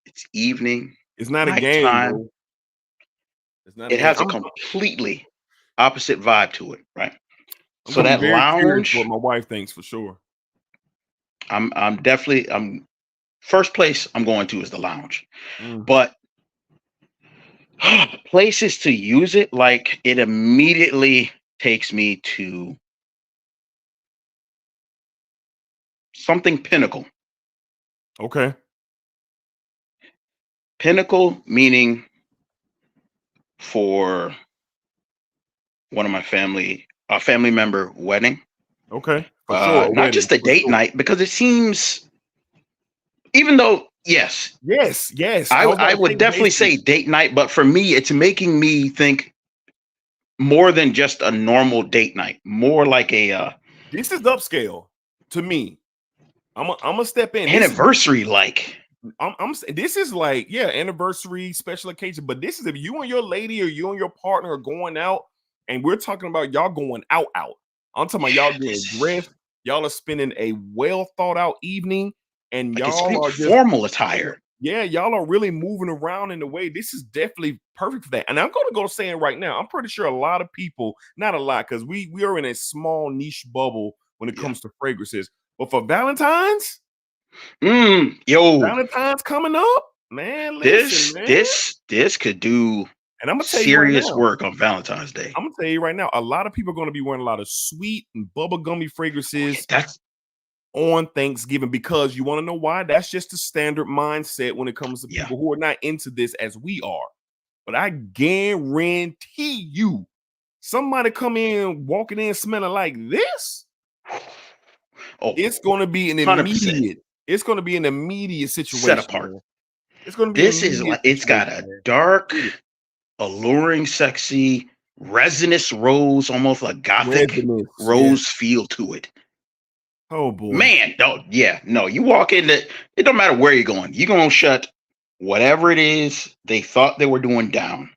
[SPEAKER 2] It's evening.
[SPEAKER 1] It's not a game, bro.
[SPEAKER 2] It has a completely opposite vibe to it, right? So that lounge,
[SPEAKER 1] what my wife thinks for sure.
[SPEAKER 2] I'm definitely first place I'm going to is the lounge, but places to use it, like it immediately takes me to something pinnacle.
[SPEAKER 1] Okay.
[SPEAKER 2] Pinnacle meaning for one of my family member wedding.
[SPEAKER 1] Okay. For sure.
[SPEAKER 2] Not just a date night, because it seems, even though, yes. I would definitely say date night, but for me, it's making me think more than just a normal date night, more like a
[SPEAKER 1] this is upscale to me. I'm gonna step in.
[SPEAKER 2] Anniversary,
[SPEAKER 1] this is like, yeah, anniversary, special occasion. But this is if you and your lady or you and your partner are going out, and we're talking about y'all going out. I'm talking about y'all getting dressed. Y'all are spending a well thought out evening, and
[SPEAKER 2] like
[SPEAKER 1] y'all are just
[SPEAKER 2] formal attire.
[SPEAKER 1] Yeah, y'all are really moving around in a way. This is definitely perfect for that. And I'm going to go saying right now, I'm pretty sure a lot of people, not a lot, because we are in a small niche bubble when it comes to fragrances. But for Valentine's, Valentine's coming up, man. Listen,
[SPEAKER 2] this could do,
[SPEAKER 1] and I'm gonna tell
[SPEAKER 2] serious
[SPEAKER 1] you right now,
[SPEAKER 2] work on Valentine's Day.
[SPEAKER 1] I'm gonna tell you right now, a lot of people are going to be wearing a lot of sweet and bubblegummy fragrances.
[SPEAKER 2] That's
[SPEAKER 1] on Thanksgiving, because you want to know why? That's just the standard mindset when it comes to people who are not into this as we are. But I guarantee you, somebody come in walking in smelling like this, it's going to be an
[SPEAKER 2] 100%.
[SPEAKER 1] immediate. It's going to be an immediate situation.
[SPEAKER 2] Set apart.
[SPEAKER 1] Man. It's going to be.
[SPEAKER 2] This is like, it's got a dark, alluring, sexy, resinous rose, almost a gothic rose feel to it.
[SPEAKER 1] Oh boy,
[SPEAKER 2] man! You walk in, it don't matter where you're going. You're gonna shut whatever it is they thought they were doing down.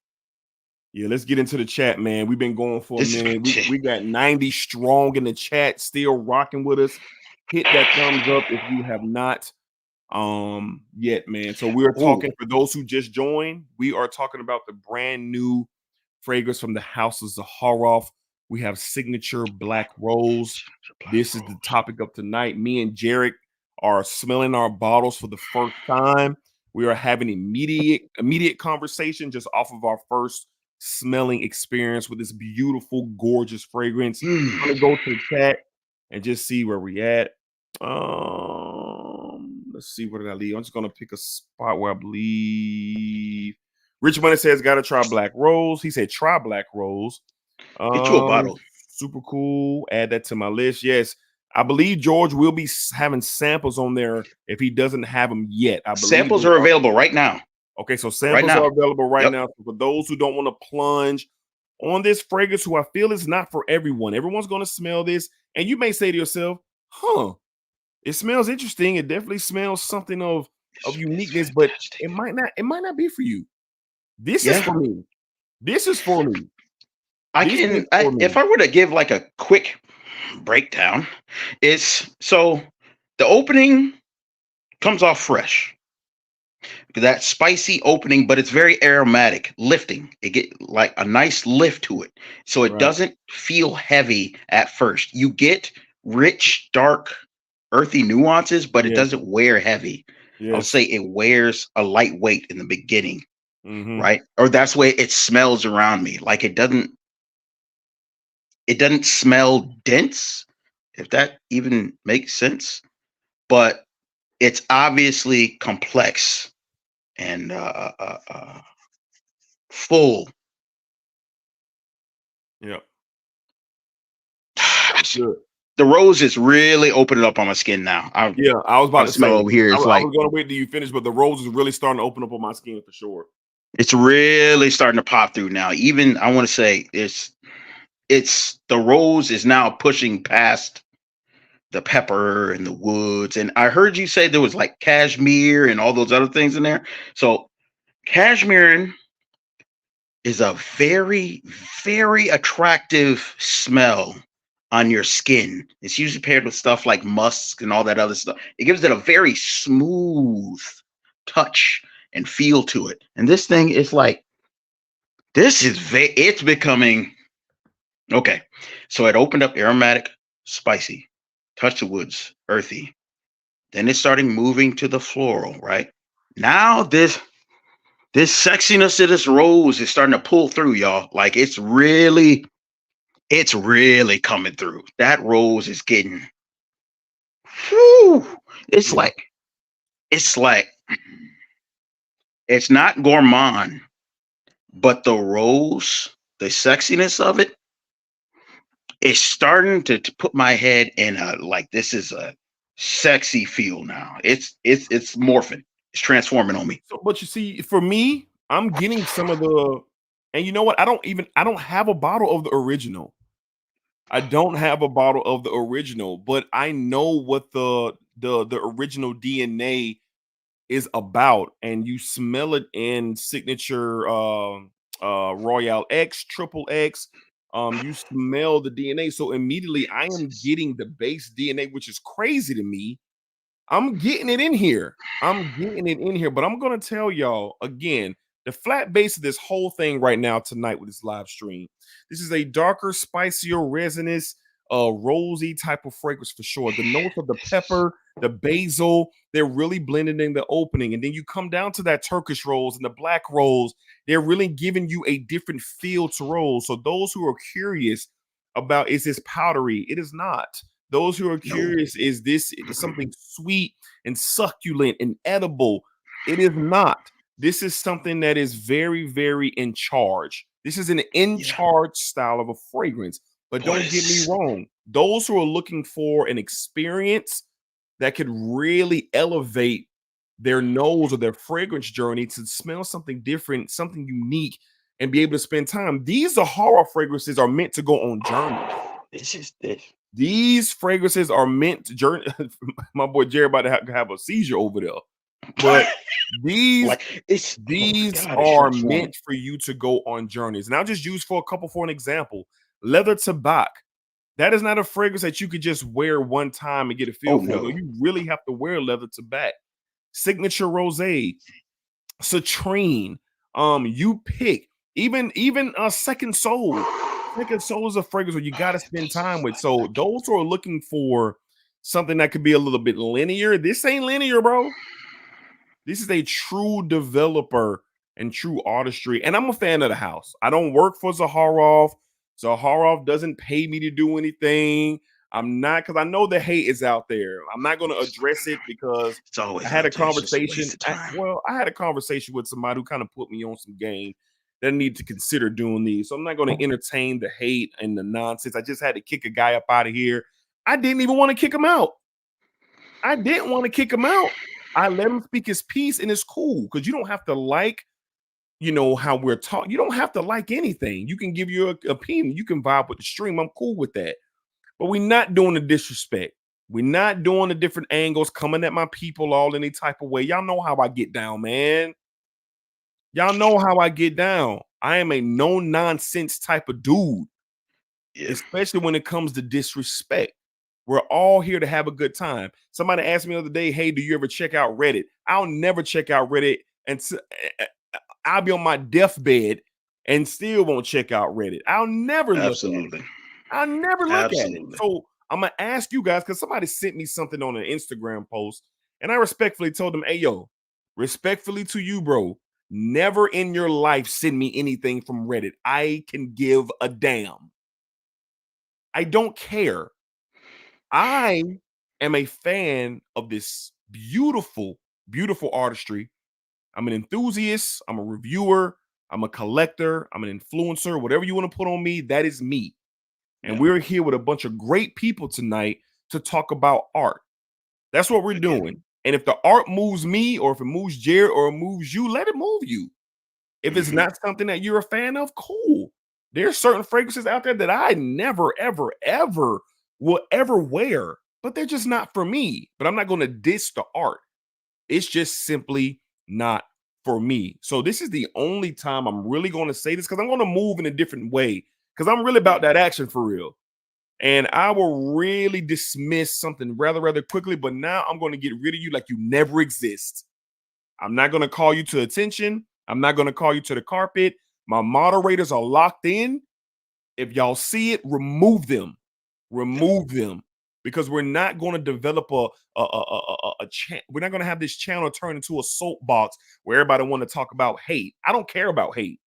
[SPEAKER 1] Yeah, let's get into the chat, man. We've been going for a minute. We got 90 strong in the chat, still rocking with us. Hit that thumbs up if you have not yet, man. So we are talking, for those who just joined, we are talking about the brand new fragrance from the house of Zaharoff. We have Signature Black Rose. This is the topic of tonight. Me and Jarek are smelling our bottles for the first time, we are having immediate conversation just off of our first smelling experience with this beautiful, gorgeous fragrance. I'm gonna go to the chat and just see where we at. Let's see, where did I leave? I'm just gonna pick a spot where I believe Rich Money says gotta try Black Rose. He said try Black Rose.
[SPEAKER 2] Get you a bottle.
[SPEAKER 1] Super cool. Add that to my list. Yes. I believe George will be having samples on there if he doesn't have them yet. I believe
[SPEAKER 2] samples are available right now.
[SPEAKER 1] Okay, so samples are available right now. So for those who don't want to plunge on this fragrance, who I feel is not for everyone. Everyone's going to smell this, and you may say to yourself, "Huh, it smells interesting. It definitely smells something of uniqueness, but it might not be for you." This is for me. This is for me.
[SPEAKER 2] If I were to give like a quick breakdown, it's so the opening comes off fresh. That spicy opening, but it's very aromatic, lifting. It get like a nice lift to it, so it doesn't feel heavy at first. You get rich, dark, earthy nuances, but it doesn't wear heavy. I'll say it wears a lightweight in the beginning, right? Or that's the way it smells around me. Like it doesn't smell dense, if that even makes sense, but it's obviously complex and full.
[SPEAKER 1] Yep.
[SPEAKER 2] The rose is really opening up on my skin now.
[SPEAKER 1] I was about to
[SPEAKER 2] smell
[SPEAKER 1] say
[SPEAKER 2] over here.
[SPEAKER 1] I was going to wait till you finish, but the rose is really starting to open up on my skin for sure.
[SPEAKER 2] It's really starting to pop through now. Even I want to say it's the rose is now pushing past the pepper and the woods. And I heard you say there was like cashmere and all those other things in there. So cashmere is a very, very attractive smell on your skin. It's usually paired with stuff like musk and all that other stuff. It gives it a very smooth touch and feel to it. And this thing is like, it's becoming, okay. So it opened up aromatic, spicy, touch of woods, earthy. Then it's starting moving to the floral, right? Now this sexiness of this rose is starting to pull through, y'all. Like it's really coming through. That rose is getting, whew, it's like, it's not gourmand, but the rose, the sexiness of it, is starting to put my head in a, like, this is a sexy feel now. It's morphing. It's transforming on me.
[SPEAKER 1] So, but you see, for me, I'm getting some of the, and you know what? I don't have a bottle of the original. I don't have a bottle of the original, but I know what the original DNA is about, and you smell it in signature Royale X, Triple X. You smell the DNA, so immediately I am getting the base DNA, which is crazy to me. I'm getting it in here. But I'm gonna tell y'all again, the flat base of this whole thing right now tonight with this live stream. This is a darker, spicier, resinous, rosy type of fragrance for sure. The notes of the pepper, the basil, they're really blending in the opening. And then you come down to that Turkish rose and the black rose, they're really giving you a different feel to rose. So those who are curious about, is this powdery? It is not. Those who are curious, is this something sweet and succulent and edible? It is not. This is something that is very, very in charge. This is an in-charge style of a fragrance. But don't get me wrong. Those who are looking for an experience that could really elevate their nose or their fragrance journey to smell something different, something unique, and be able to spend time. These Zaharoff fragrances are meant to go on journeys. These fragrances are meant to journey. My boy Jerry about to have a seizure over there. But these are meant for you to go on journeys. And I'll just use for an example. Leather Tobacco. That is not a fragrance that you could just wear one time and get a feel for. No. You really have to wear Leather Tobacco. Signature Rosé, Citrine. You pick even Second Soul. Second Soul is a fragrance where you got to spend time with. So those who are looking for something that could be a little bit linear. This ain't linear, bro. This is a true developer and true artistry. And I'm a fan of the house. I don't work for Zaharov. Zaharov doesn't pay me to do anything. I'm not, because I know the hate is out there. I'm not going to address it because
[SPEAKER 2] It's always
[SPEAKER 1] I had a
[SPEAKER 2] out there. It's just a
[SPEAKER 1] conversation.
[SPEAKER 2] waste of time.
[SPEAKER 1] I had a conversation with somebody who kind of put me on some game that I need to consider doing these. So I'm not going to entertain the hate and the nonsense. I just had to kick a guy up out of here. I didn't even want to kick him out. I didn't want to kick him out. I let him speak his piece, and it's cool because you don't have to like, how we're talking. You don't have to like anything. You can give your opinion. You can vibe with the stream. I'm cool with that. But we're not doing the disrespect. We're not doing the different angles, coming at my people all any type of way. Y'all know how I get down, man. Y'all know how I get down. I am a no-nonsense type of dude, especially when it comes to disrespect. We're all here to have a good time. Somebody asked me the other day, hey, do you ever check out Reddit? I'll never check out Reddit, and I'll be on my deathbed and still won't check out Reddit. I'll never look at it. I'll never look at it. So I'm going to ask you guys, because somebody sent me something on an Instagram post, and I respectfully told them, hey, yo, respectfully to you, bro, never in your life send me anything from Reddit. I can give a damn. I don't care. I am a fan of this beautiful, beautiful artistry. I'm an enthusiast. I'm a reviewer. I'm a collector. I'm an influencer. Whatever you want to put on me, that is me. And we're here with a bunch of great people tonight to talk about art. That's what we're doing. And if the art moves me, or if it moves Jared, or it moves you, let it move you. If it's not something that you're a fan of, cool. There's certain fragrances out there that I never, ever, ever will ever wear, but they're just not for me. But I'm not going to diss the art. It's just simply not for me. So this is the only time I'm really going to say this, because I'm going to move in a different way, because I'm really about that action for real. And I will really dismiss something rather quickly, but now I'm going to get rid of you like you never exist. I'm not going to call you to attention. I'm not going to call you to the carpet. My moderators are locked in. If y'all see it, remove them. Remove them, because we're not going to develop a we're not going to have this channel turn into a soapbox where everybody want to talk about hate. I don't care about hate.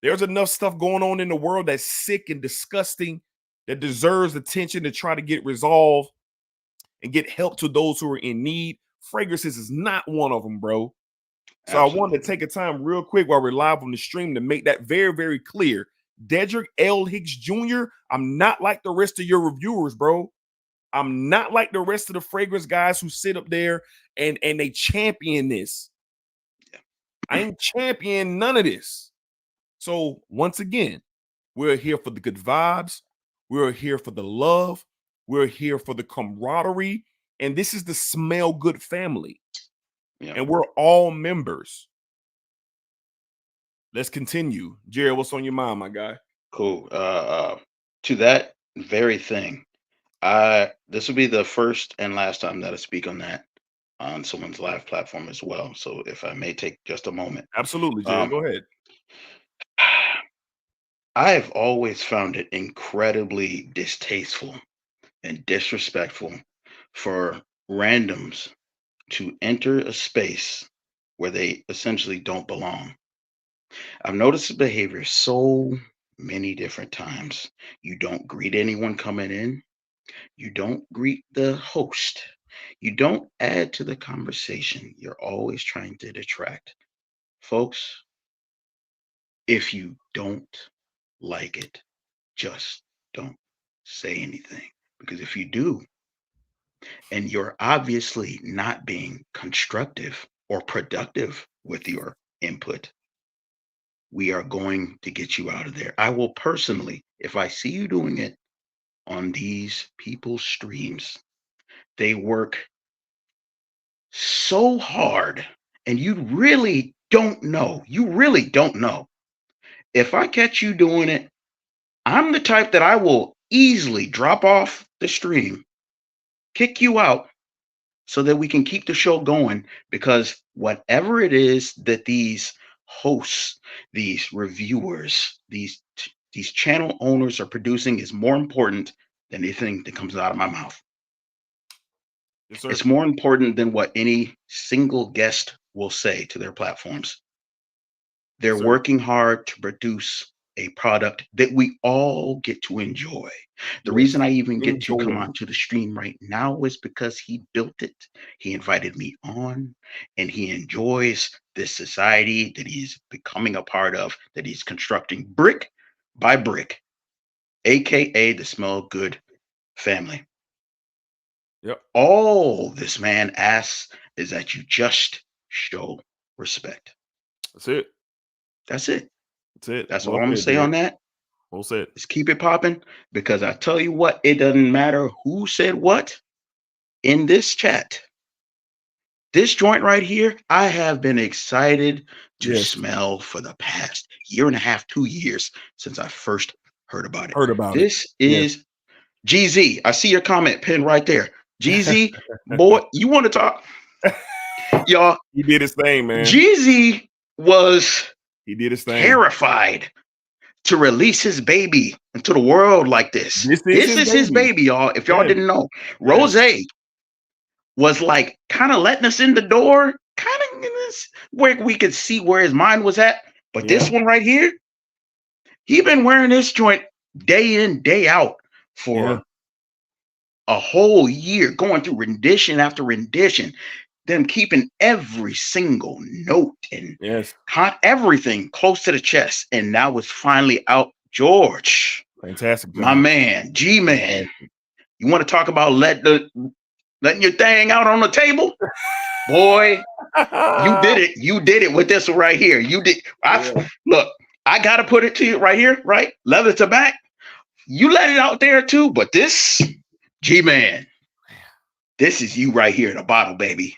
[SPEAKER 1] There's enough stuff going on in the world that's sick and disgusting that deserves attention to try to get resolved and get help to those who are in need. Fragrances is not one of them, bro. So I wanted to take a time real quick while we're live on the stream to make that very, very clear. Dedrick L. Hicks Jr., I'm not like the rest of your reviewers, bro. I'm not like the rest of the fragrance guys who sit up there and they champion this. I ain't champion none of this. So once again, we're here for the good vibes. We're here for the love. We're here for the camaraderie. And this is the Smell Good family. And we're all members. Let's continue. Jared, what's on your mind, my guy?
[SPEAKER 2] Cool. To that very thing, this will be the first and last time that I speak on that on someone's live platform as well. So if I may take just a moment.
[SPEAKER 1] Absolutely, Jared. Go ahead.
[SPEAKER 2] I've always found it incredibly distasteful and disrespectful for randoms to enter a space where they essentially don't belong. I've noticed the behavior so many different times. You don't greet anyone coming in. You don't greet the host. You don't add to the conversation. You're always trying to detract. Folks, if you don't like it, just don't say anything. Because if you do, and you're obviously not being constructive or productive with your input, we are going to get you out of there. I will personally, if I see you doing it on these people's streams, they work so hard and you really don't know. You really don't know. If I catch you doing it, I'm the type that I will easily drop off the stream, kick you out so that we can keep the show going, because whatever it is that these hosts, these reviewers, these channel owners are producing is more important than anything that comes out of my mouth.
[SPEAKER 1] Yes, sir.
[SPEAKER 2] It's more important than what any single guest will say to their platforms. They're
[SPEAKER 1] Yes, sir.
[SPEAKER 2] working hard to produce a product that we all get to enjoy. The
[SPEAKER 1] Yes.
[SPEAKER 2] reason I even get to come
[SPEAKER 1] Enjoy.
[SPEAKER 2] onto the stream right now is because he built it. He invited me on, and he enjoys this society that he's becoming a part of, that he's constructing brick by brick, aka the Smell Good family.
[SPEAKER 1] Yep.
[SPEAKER 2] All this man asks is that you just show respect.
[SPEAKER 1] That's it.
[SPEAKER 2] That's it.
[SPEAKER 1] That's it.
[SPEAKER 2] That's
[SPEAKER 1] Well
[SPEAKER 2] all I'm gonna
[SPEAKER 1] said,
[SPEAKER 2] say on
[SPEAKER 1] Derek.
[SPEAKER 2] that.
[SPEAKER 1] Well said.
[SPEAKER 2] Just keep it popping, because I tell you what, it doesn't matter who said what in this chat. This joint right here, I have been excited to
[SPEAKER 1] Yes.
[SPEAKER 2] smell for the past year and a half, 2 years since I first heard about it.
[SPEAKER 1] Heard about it.
[SPEAKER 2] This is GZ. I see your comment pinned right there. GZ, boy, you want to talk? Y'all,
[SPEAKER 1] He did his thing, man.
[SPEAKER 2] GZ was
[SPEAKER 1] He did his thing.
[SPEAKER 2] terrified to release his baby into the world like this. This is his baby, y'all. If y'all didn't know, Rose was like kind of letting us in the door, kind of where we could see where his mind was at. But this one right here, he been wearing this joint day in, day out for a whole year, going through rendition after rendition, them keeping every single note and everything close to the chest. And now it's finally out. George,
[SPEAKER 1] fantastic,
[SPEAKER 2] my man, G-Man. You want to talk about letting your thing out on the table? Boy, you did it. You did it with this one right here. You did. Look, I got to put it to you right here, right? Leather to back. You let it out there too, but this, G-Man, this is you right here in a bottle, baby.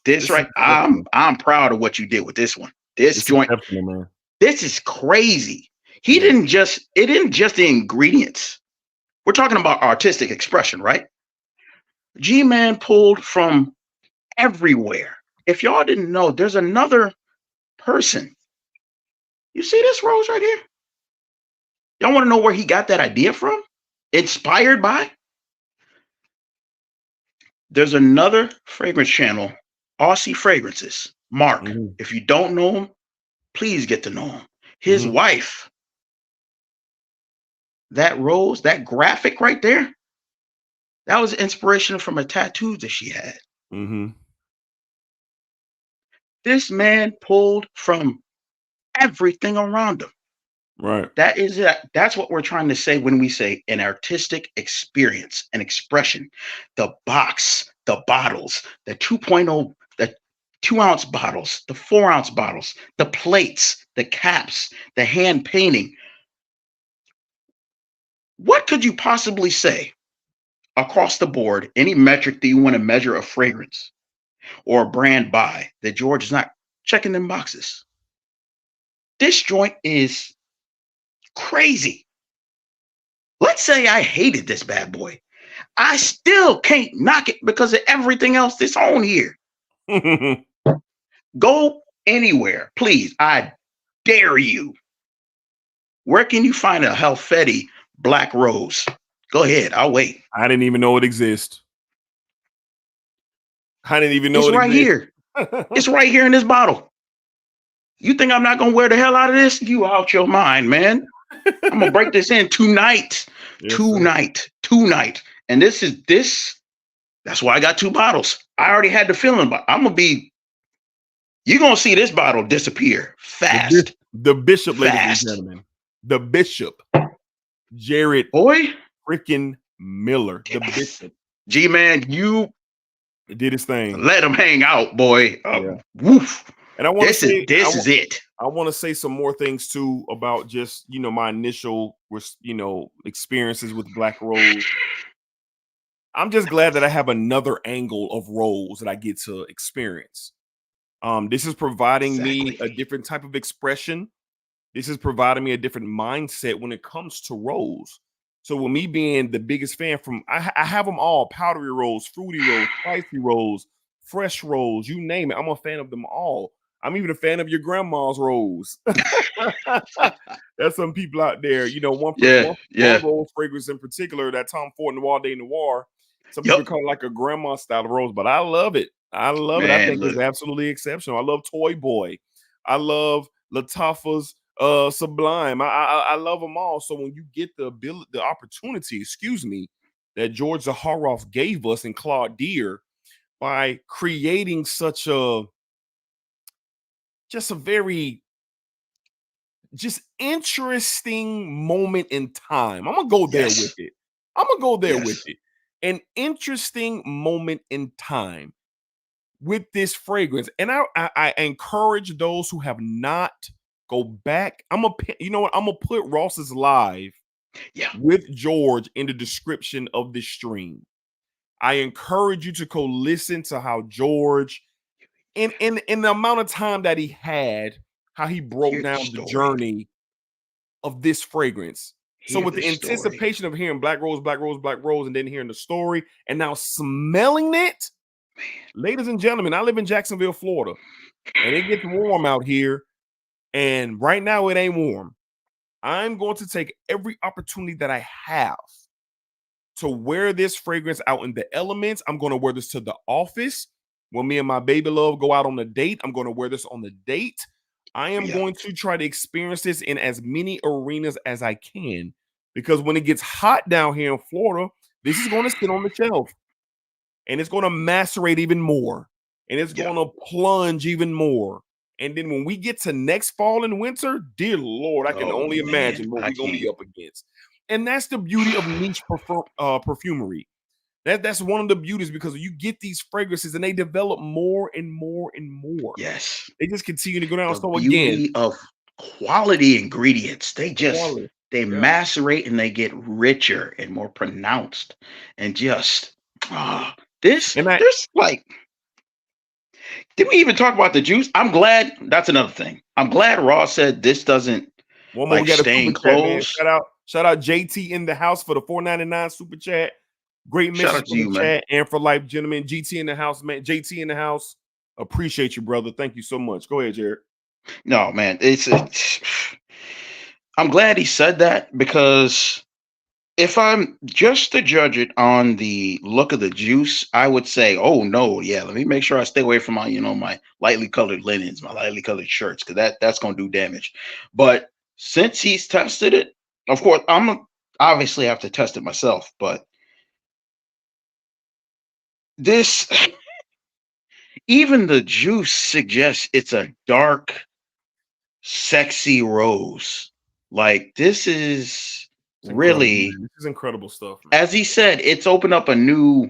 [SPEAKER 2] This right, I'm proud of what you did with this one. This joint,
[SPEAKER 1] man.
[SPEAKER 2] This is crazy. It didn't just the ingredients. We're talking about artistic expression, right? G-Man pulled from everywhere. If y'all didn't know, there's another person. You see this rose right here? Y'all want to know where he got that idea from? Inspired by? There's another fragrance channel, Aussie Fragrances. Mark, if you don't know him, please get to know him. His wife, that rose, that graphic right there, that was inspiration from a tattoo that she had. This man pulled from everything around him.
[SPEAKER 1] Right.
[SPEAKER 2] That is it. That's what we're trying to say when we say an artistic experience, an expression. The box, the bottles, the 2.0, the 2-ounce bottles, the 4-ounce bottles, the plates, the caps, the hand painting. What could you possibly say across the board, any metric that you want to measure a fragrance or a brand by, that George is not checking them boxes? This joint is crazy. Let's say I hated this bad boy. I still can't knock it because of everything else that's on here. Go anywhere, please. I dare you. Where can you find a HALFETI Black Rose? Go ahead. I'll wait.
[SPEAKER 1] I didn't even know it exists. I didn't even know
[SPEAKER 2] it's right here. It's right here in this bottle. You think I'm not going to wear the hell out of this? You out your mind, man. I'm going to break this in tonight. Tonight. And that's why I got 2 bottles. I already had the feeling, but you're going to see this bottle disappear fast.
[SPEAKER 1] The Bishop, ladies and gentlemen. The Bishop. Jared freaking Miller. The Bishop.
[SPEAKER 2] G-Man, you
[SPEAKER 1] did his thing.
[SPEAKER 2] Let him hang out, boy. Woof.
[SPEAKER 1] And I want to say
[SPEAKER 2] this is it.
[SPEAKER 1] I want to say some more things too about just, my initial, experiences with Black Rose. I'm just glad that I have another angle of Rose that I get to experience. This is providing me a different type of expression. This is providing me a different mindset when it comes to Rose. So with me being the biggest fan I have them all: powdery Rose, fruity Rose, spicy Rose, fresh Rose, you name it. I'm a fan of them all. I'm even a fan of your grandma's Rose. There's some people out there, one Rose fragrance in particular, that Tom Ford Noir de Noir. Some people
[SPEAKER 2] Yep.
[SPEAKER 1] call it like a grandma style of rose, but I love it. I love it. I
[SPEAKER 2] Man,
[SPEAKER 1] think it's
[SPEAKER 2] look.
[SPEAKER 1] absolutely exceptional. I love Toy Boy. I love Latifah's Sublime. I love them all. So when you get the ability, the opportunity, excuse me, that George Zaharoff gave us in Claude Deer by creating such a very just interesting moment in time. I'm gonna go there with
[SPEAKER 2] Yes.
[SPEAKER 1] it. I'm gonna go there with
[SPEAKER 2] Yes.
[SPEAKER 1] it. An interesting moment in time with this fragrance. And I encourage those who have not go back. You know what? I'm gonna put Ross's live
[SPEAKER 2] Yeah.
[SPEAKER 1] with George in the description of this stream. I encourage you to go listen to how George, in the amount of time that he had, how he broke
[SPEAKER 2] Hear the
[SPEAKER 1] down the
[SPEAKER 2] story.
[SPEAKER 1] journey of this fragrance. So
[SPEAKER 2] Hear
[SPEAKER 1] with
[SPEAKER 2] the
[SPEAKER 1] the
[SPEAKER 2] story.
[SPEAKER 1] anticipation of hearing Black Rose, Black Rose, Black Rose, and then hearing the story, and now smelling it, ladies and gentlemen, I live in Jacksonville, Florida, and it gets warm out here. And right now it ain't warm. I'm going to take every opportunity that I have to wear this fragrance out in the elements. I'm going to wear this to the office. When me and my baby love go out on a date, I'm going to wear this on the date. I am
[SPEAKER 2] Yeah.
[SPEAKER 1] going to try to experience this in as many arenas as I can, because when it gets hot down here in Florida, this is going to sit on the shelf and it's going to macerate even more, and it's
[SPEAKER 2] Yeah.
[SPEAKER 1] going to plunge even more. And then when we get to next fall and winter, dear Lord, I can
[SPEAKER 2] Oh
[SPEAKER 1] only
[SPEAKER 2] man,
[SPEAKER 1] imagine what
[SPEAKER 2] I
[SPEAKER 1] we're going to be
[SPEAKER 2] can't.
[SPEAKER 1] up against. And that's the beauty of niche perfumery. That's one of the beauties, because you get these fragrances and they develop more and more and more.
[SPEAKER 2] Yes.
[SPEAKER 1] They just continue to go down.
[SPEAKER 2] The
[SPEAKER 1] So again,
[SPEAKER 2] beauty of quality ingredients.
[SPEAKER 1] quality.
[SPEAKER 2] They
[SPEAKER 1] Yeah.
[SPEAKER 2] macerate and they get richer and more pronounced. And just this
[SPEAKER 1] And
[SPEAKER 2] this like, did we even talk about the juice? I'm glad. That's another thing. I'm glad Ross said this doesn't
[SPEAKER 1] one more, we
[SPEAKER 2] like
[SPEAKER 1] got a
[SPEAKER 2] stain
[SPEAKER 1] super chat, man.
[SPEAKER 2] clothes.
[SPEAKER 1] Shout out JT in the house for the $4.99 super chat. Great
[SPEAKER 2] Shout
[SPEAKER 1] message
[SPEAKER 2] out to
[SPEAKER 1] for the
[SPEAKER 2] you, man.
[SPEAKER 1] chat and for life, gentlemen. GT in the house, man. JT in the house. Appreciate you, brother. Thank you so much. Go ahead, Jared.
[SPEAKER 2] No, man. I'm glad he said that, because if I'm just to judge it on the look of the juice, I would say, oh no, yeah, let me make sure I stay away from my, my lightly colored linens, my lightly colored shirts, because that's gonna do damage. But since he's tested it, of course, I'm obviously have to test it myself, but this even the juice suggests it's a dark, sexy rose. Like this is
[SPEAKER 1] It's incredible,
[SPEAKER 2] really,
[SPEAKER 1] man. This is incredible stuff, man.
[SPEAKER 2] as he said, it's opened up a new,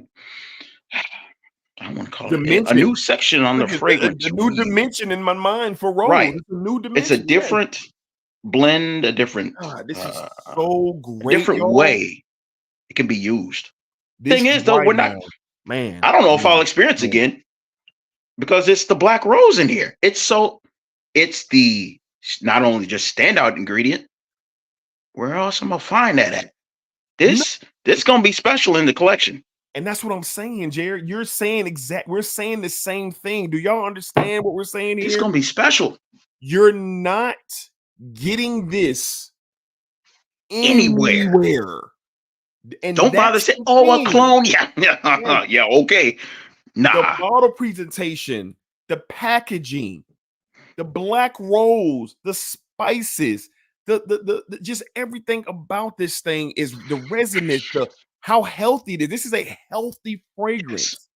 [SPEAKER 2] I want to call it a new
[SPEAKER 1] Dimension.
[SPEAKER 2] section on the
[SPEAKER 1] A
[SPEAKER 2] fragrance
[SPEAKER 1] new
[SPEAKER 2] wheel.
[SPEAKER 1] dimension in my mind for Rose.
[SPEAKER 2] Right.
[SPEAKER 1] It's a new
[SPEAKER 2] It's a
[SPEAKER 1] dimension. Yes.
[SPEAKER 2] different blend, a different
[SPEAKER 1] God, this is so
[SPEAKER 2] a
[SPEAKER 1] great,
[SPEAKER 2] different
[SPEAKER 1] y'all.
[SPEAKER 2] way it can be used.
[SPEAKER 1] This
[SPEAKER 2] Thing is though,
[SPEAKER 1] right
[SPEAKER 2] we're
[SPEAKER 1] now,
[SPEAKER 2] not,
[SPEAKER 1] man.
[SPEAKER 2] I don't know if I'll
[SPEAKER 1] Man,
[SPEAKER 2] experience
[SPEAKER 1] man.
[SPEAKER 2] again, because it's the black rose in here. It's the not only just standout ingredient. Where else am I find that at? This gonna be special in the collection.
[SPEAKER 1] And that's what I'm saying, Jared. You're saying we're saying the same thing. Do y'all understand what we're saying
[SPEAKER 2] It's
[SPEAKER 1] here?
[SPEAKER 2] gonna be special
[SPEAKER 1] You're not getting this
[SPEAKER 2] anywhere.
[SPEAKER 1] anywhere. And
[SPEAKER 2] Don't bother
[SPEAKER 1] that's
[SPEAKER 2] saying,
[SPEAKER 1] the
[SPEAKER 2] "Oh, a
[SPEAKER 1] thing.
[SPEAKER 2] clone." Yeah,
[SPEAKER 1] Yes.
[SPEAKER 2] yeah, okay.
[SPEAKER 1] The
[SPEAKER 2] Nah,
[SPEAKER 1] bottle presentation, the packaging, the black rose, the spices, the just everything about this thing is the resonance, the how healthy it is. This is a healthy
[SPEAKER 2] yes.
[SPEAKER 1] fragrance.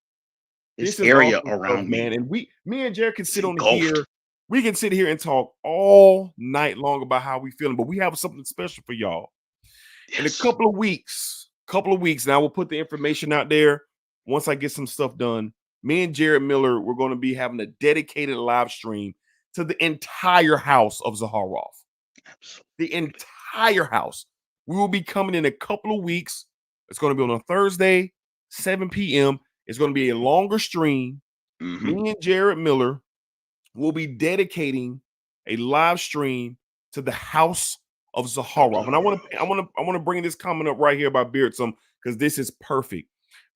[SPEAKER 2] This
[SPEAKER 1] This is
[SPEAKER 2] area
[SPEAKER 1] awesome stuff,
[SPEAKER 2] around me
[SPEAKER 1] man. And me and Jared can
[SPEAKER 2] is
[SPEAKER 1] sit on
[SPEAKER 2] engulfed.
[SPEAKER 1] here. We can sit here and talk all night long about how we feeling, but we have something special for y'all. In a
[SPEAKER 2] Yes.
[SPEAKER 1] couple of weeks, now we'll put the information out there. Once I get some stuff done, me and Jared Miller, we're going to be having a dedicated live stream to the entire house of Zaharov.
[SPEAKER 2] Absolutely.
[SPEAKER 1] The entire house. We will be coming in a couple of weeks. It's going to be on a Thursday, 7 p.m. It's going to be a longer stream.
[SPEAKER 2] Mm-hmm.
[SPEAKER 1] Me and Jared Miller will be dedicating a live stream to the house of Zaharov. And I want to bring this comment up right here by Beardsome, because this is perfect.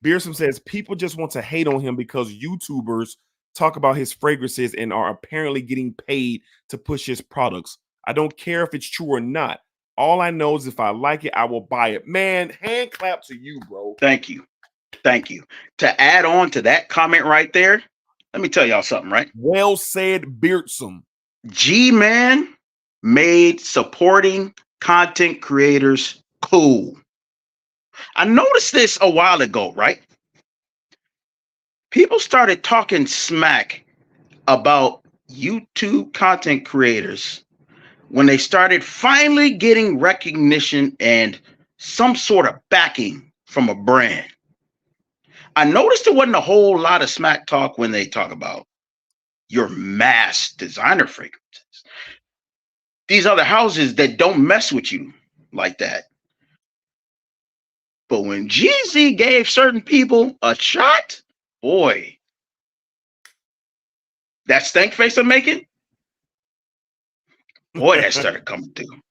[SPEAKER 1] Beardsome says people just want to hate on him because YouTubers talk about his fragrances and are apparently getting paid to push his products. I don't care if it's true or not. All I know is if I like it, I will buy it. Man, hand clap to you, bro.
[SPEAKER 2] Thank you. Thank you. To add on to that comment right there, let me tell y'all something, right?
[SPEAKER 1] Well said, Beardsome.
[SPEAKER 2] G-Man made supporting content creators cool. I noticed this a while ago, right? People started talking smack about YouTube content creators when they started finally getting recognition and some sort of backing from a brand. I noticed there wasn't a whole lot of smack talk when they talk about your mass designer fragrances. These other houses that don't mess with you like that. But when GZ gave certain people a shot, boy, that stank face I'm making, boy, that started coming through.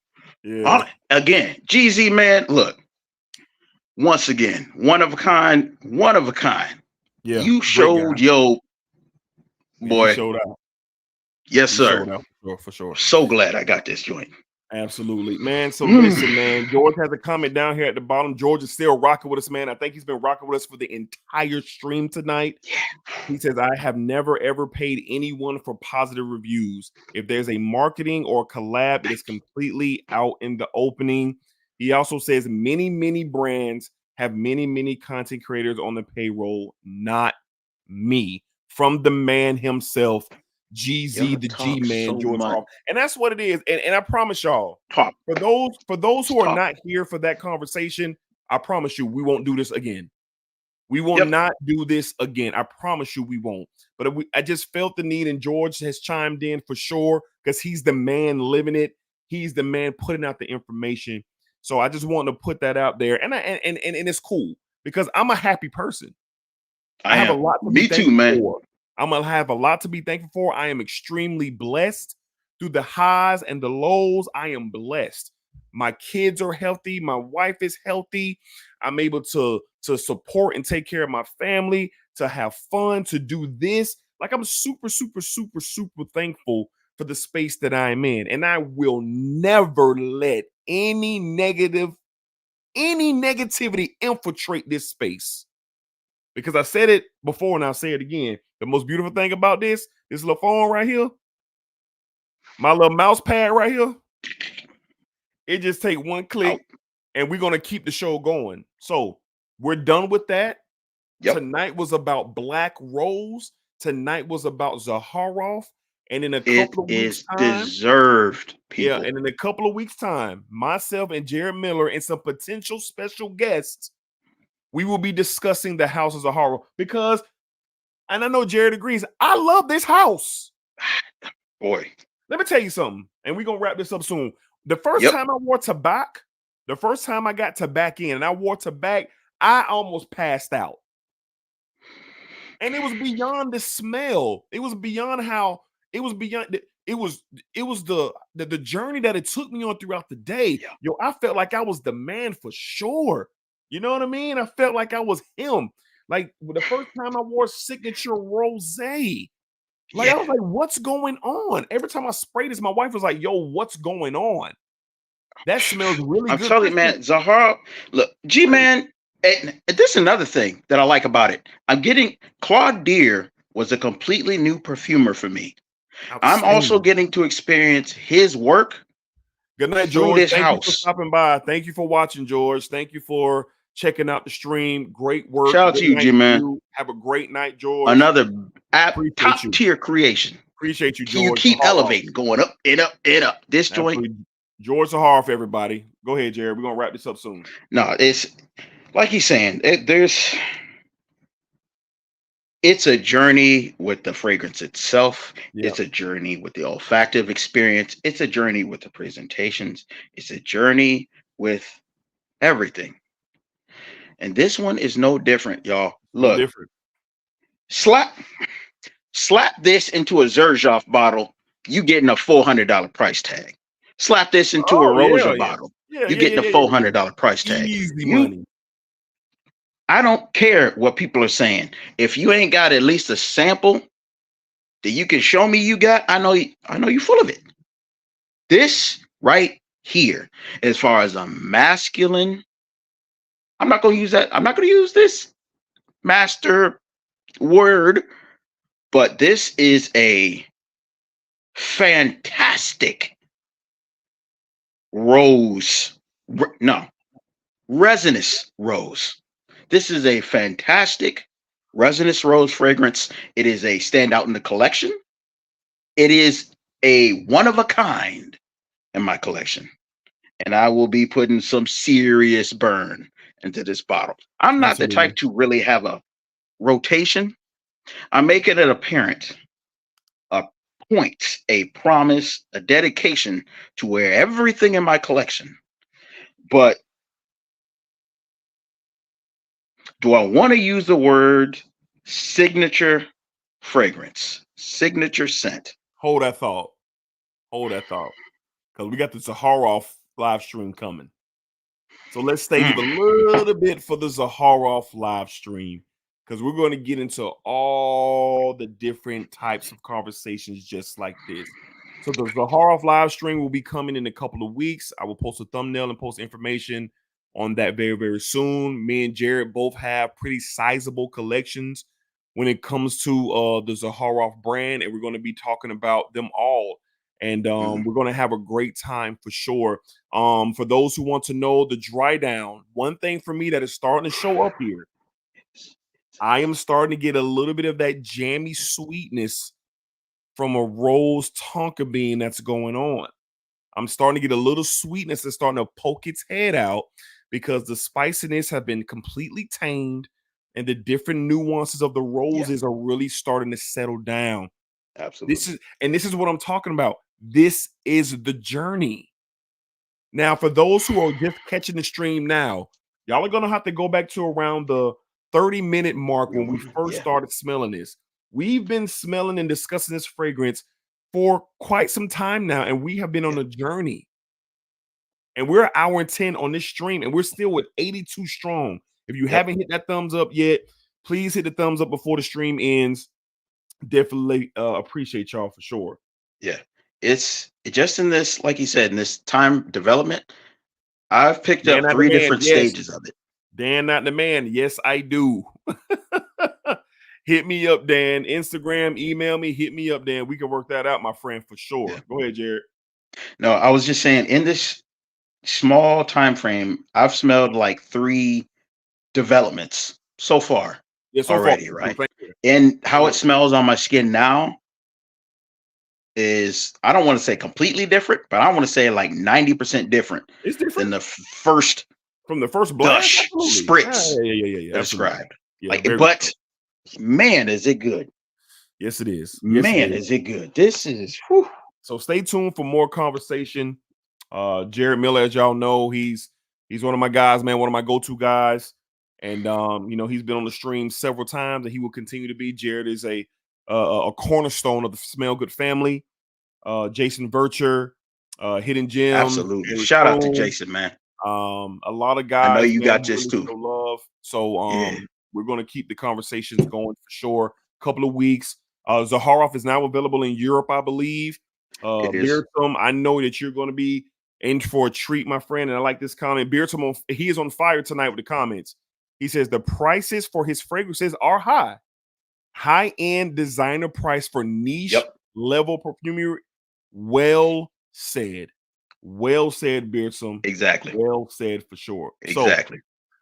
[SPEAKER 1] Yeah.
[SPEAKER 2] Again, GZ, man, look, once again, one of a kind, one of a kind.
[SPEAKER 1] Yeah.
[SPEAKER 2] You showed your boy.
[SPEAKER 1] You showed out.
[SPEAKER 2] Yes,
[SPEAKER 1] You
[SPEAKER 2] sir.
[SPEAKER 1] showed out for sure.
[SPEAKER 2] So glad I got this joint.
[SPEAKER 1] Absolutely, man. So listen, man. George has a comment down here at the bottom. George is still rocking with us, man. I think he's been rocking with us for the entire stream tonight.
[SPEAKER 2] Yeah.
[SPEAKER 1] He says, I have never ever paid anyone for positive reviews. If there's a marketing or collab, it is completely out in the opening. He also says many brands have many content creators on the payroll, not me. From the man himself, GZ, the G-Man,
[SPEAKER 2] so
[SPEAKER 1] George Zaharoff. And that's what it is. And I promise y'all, for those who are not here for that conversation, I promise you, we won't do this again. We will not do this again. I promise you we won't. But I just felt the need, and George has chimed in for sure because he's the man living it. He's the man putting out the information. So I just want to put that out there. And it's cool because I'm a happy person. I have a lot to be thankful for. I'm going to have a lot to be thankful for. I am extremely blessed through the highs and the lows. I am blessed. My kids are healthy. My wife is healthy. I'm able to support and take care of my family, to have fun, to do this. Like I'm super thankful for the space that I'm in. And I will never let any negativity infiltrate this space. Because I said it before and I'll say it again. The most beautiful thing about this little phone right here, my little mouse pad right here, it just take one click and we're going to keep the show going. So we're done with that. Tonight was about Black Rose. Tonight was about Zaharoff. And in a couple of weeks' time,
[SPEAKER 2] deserved, people.
[SPEAKER 1] Yeah, and in a couple of weeks' time, myself and Jared Miller and some potential special guests, we will be discussing the House of Zaharoff because, and I know Jared agrees, I love this house.
[SPEAKER 2] Boy.
[SPEAKER 1] Let me tell you something, and we're going to wrap this up soon. The first time I wore tobacco, the first time I got tobacco in and I wore tobacco, I almost passed out. And it was beyond the smell. It was beyond how, it was beyond, it was the journey that it took me on throughout the day. Yo, I felt like I was the man for sure. You know what I mean? I felt like I was him. Like the first time I wore signature rosé. Like I was like, what's going on? Every time I sprayed this, my wife was like, yo, what's going on? That smells really good.
[SPEAKER 2] I'm telling you, man, Zaharoff, look, G-Man, and this is another thing that I like about it. I'm getting, Claude Deer was a completely new perfumer for me. I'm also getting to experience his work.
[SPEAKER 1] Good night, George. Thank you for stopping by. Thank you for watching, George. Thank you for checking out the stream. Great work.
[SPEAKER 2] Shout out to you, G-Man.
[SPEAKER 1] Have a great night, George.
[SPEAKER 2] Another top tier creation.
[SPEAKER 1] Appreciate you, George.
[SPEAKER 2] You keep elevating, going up and up and up. This joint.
[SPEAKER 1] George Zaharoff, everybody. Go ahead, Jared. We're going to wrap this up soon.
[SPEAKER 2] No, it's like he's saying, it's a journey with the fragrance itself. It's a journey with the olfactive experience. It's a journey with the presentations. It's a journey with everything. And this one is no different, y'all. Look, slap this into a Zaharoff bottle, you getting a $400 price tag. Slap this into a Roja bottle, you're getting a $400 price tag.
[SPEAKER 1] Easy money.
[SPEAKER 2] I don't care what people are saying. If you ain't got at least a sample that you can show me you got, I know you're full of it. This right here, as far as a masculine, I'm not going to use that. I'm not going to use this master word, but this is a fantastic rose. No, resinous rose. This is a fantastic resinous rose fragrance. It is a standout in the collection. It is a one of a kind in my collection. And I will be putting some serious burn into this bottle. I'm not the
[SPEAKER 1] Absolutely.
[SPEAKER 2] type to really have a rotation. I'm making it apparent, a point, a promise, a dedication to wear everything in my collection. But do I want to use the word signature fragrance, signature scent?
[SPEAKER 1] Hold that thought. Hold that thought. Because we got the Zaharoff live stream coming. So let's save a little bit for the Zaharoff live stream. Because we're going to get into all the different types of conversations just like this. So the Zaharoff live stream will be coming in a couple of weeks. I will post a thumbnail and post information on that very, very soon. Me and Jared both have pretty sizable collections when it comes to the Zaharoff brand, and we're going to be talking about them all. And we're going to have a great time for sure. For those who want to know the dry down, one thing for me that is starting to show up here, I am starting to get a little bit of that jammy sweetness from a rose tonka bean that's going on. I'm starting to get a little sweetness that's starting to poke its head out because the spiciness have been completely tamed and the different nuances of the roses are really starting to settle down.
[SPEAKER 2] Absolutely.
[SPEAKER 1] This is what I'm talking about. This is the journey. Now, for those who are just catching the stream now, y'all are going to have to go back to around the 30-minute mark when we first started smelling this. We've been smelling and discussing this fragrance for quite some time now, and we have been on a journey. And we're an hour and 10 on this stream, and we're still with 82 strong. If you haven't hit that thumbs up yet, please hit the thumbs up before the stream ends. Definitely appreciate y'all for sure.
[SPEAKER 2] Yeah. It's just in this, like you said, in this time development, I've picked up 3 different stages of it.
[SPEAKER 1] Dan, not the man. Yes, I do. Hit me up, Dan. Instagram, email me, hit me up, Dan. We can work that out, my friend, for sure. Yeah. Go ahead, Jared.
[SPEAKER 2] No, I was just saying, in this small time frame, I've smelled like 3 developments so far already, right? And how it smells on my skin now is, I don't want to say completely different, but I want to say like 90% different.
[SPEAKER 1] It's different
[SPEAKER 2] than the first
[SPEAKER 1] from the first blush
[SPEAKER 2] spritz described. Yeah, like, but man, is it good?
[SPEAKER 1] Yes, it is.
[SPEAKER 2] Yes, man, is it good? This is. Whew.
[SPEAKER 1] So stay tuned for more conversation. Jared Miller, as y'all know, he's one of my guys, man, one of my go-to guys. And you know, he's been on the stream several times, and he will continue to be. Jared is a cornerstone of the Smell Good family. Jason Vercher, Hidden Gems.
[SPEAKER 2] Absolutely. Shout out to Jason, man.
[SPEAKER 1] A lot of guys.
[SPEAKER 2] I know you got this too.
[SPEAKER 1] Love. So we're going to keep the conversations going for sure. Couple of weeks. Zaharoff is now available in Europe, I believe. Beertum, I know that you're going to be in for a treat, my friend. And I like this comment. Beertum, he is on fire tonight with the comments. He says the prices for his fragrances are high. High-end designer price for niche level perfumery. Well said. Well said, Beerdsome.
[SPEAKER 2] Exactly.
[SPEAKER 1] Well said for sure.
[SPEAKER 2] Exactly.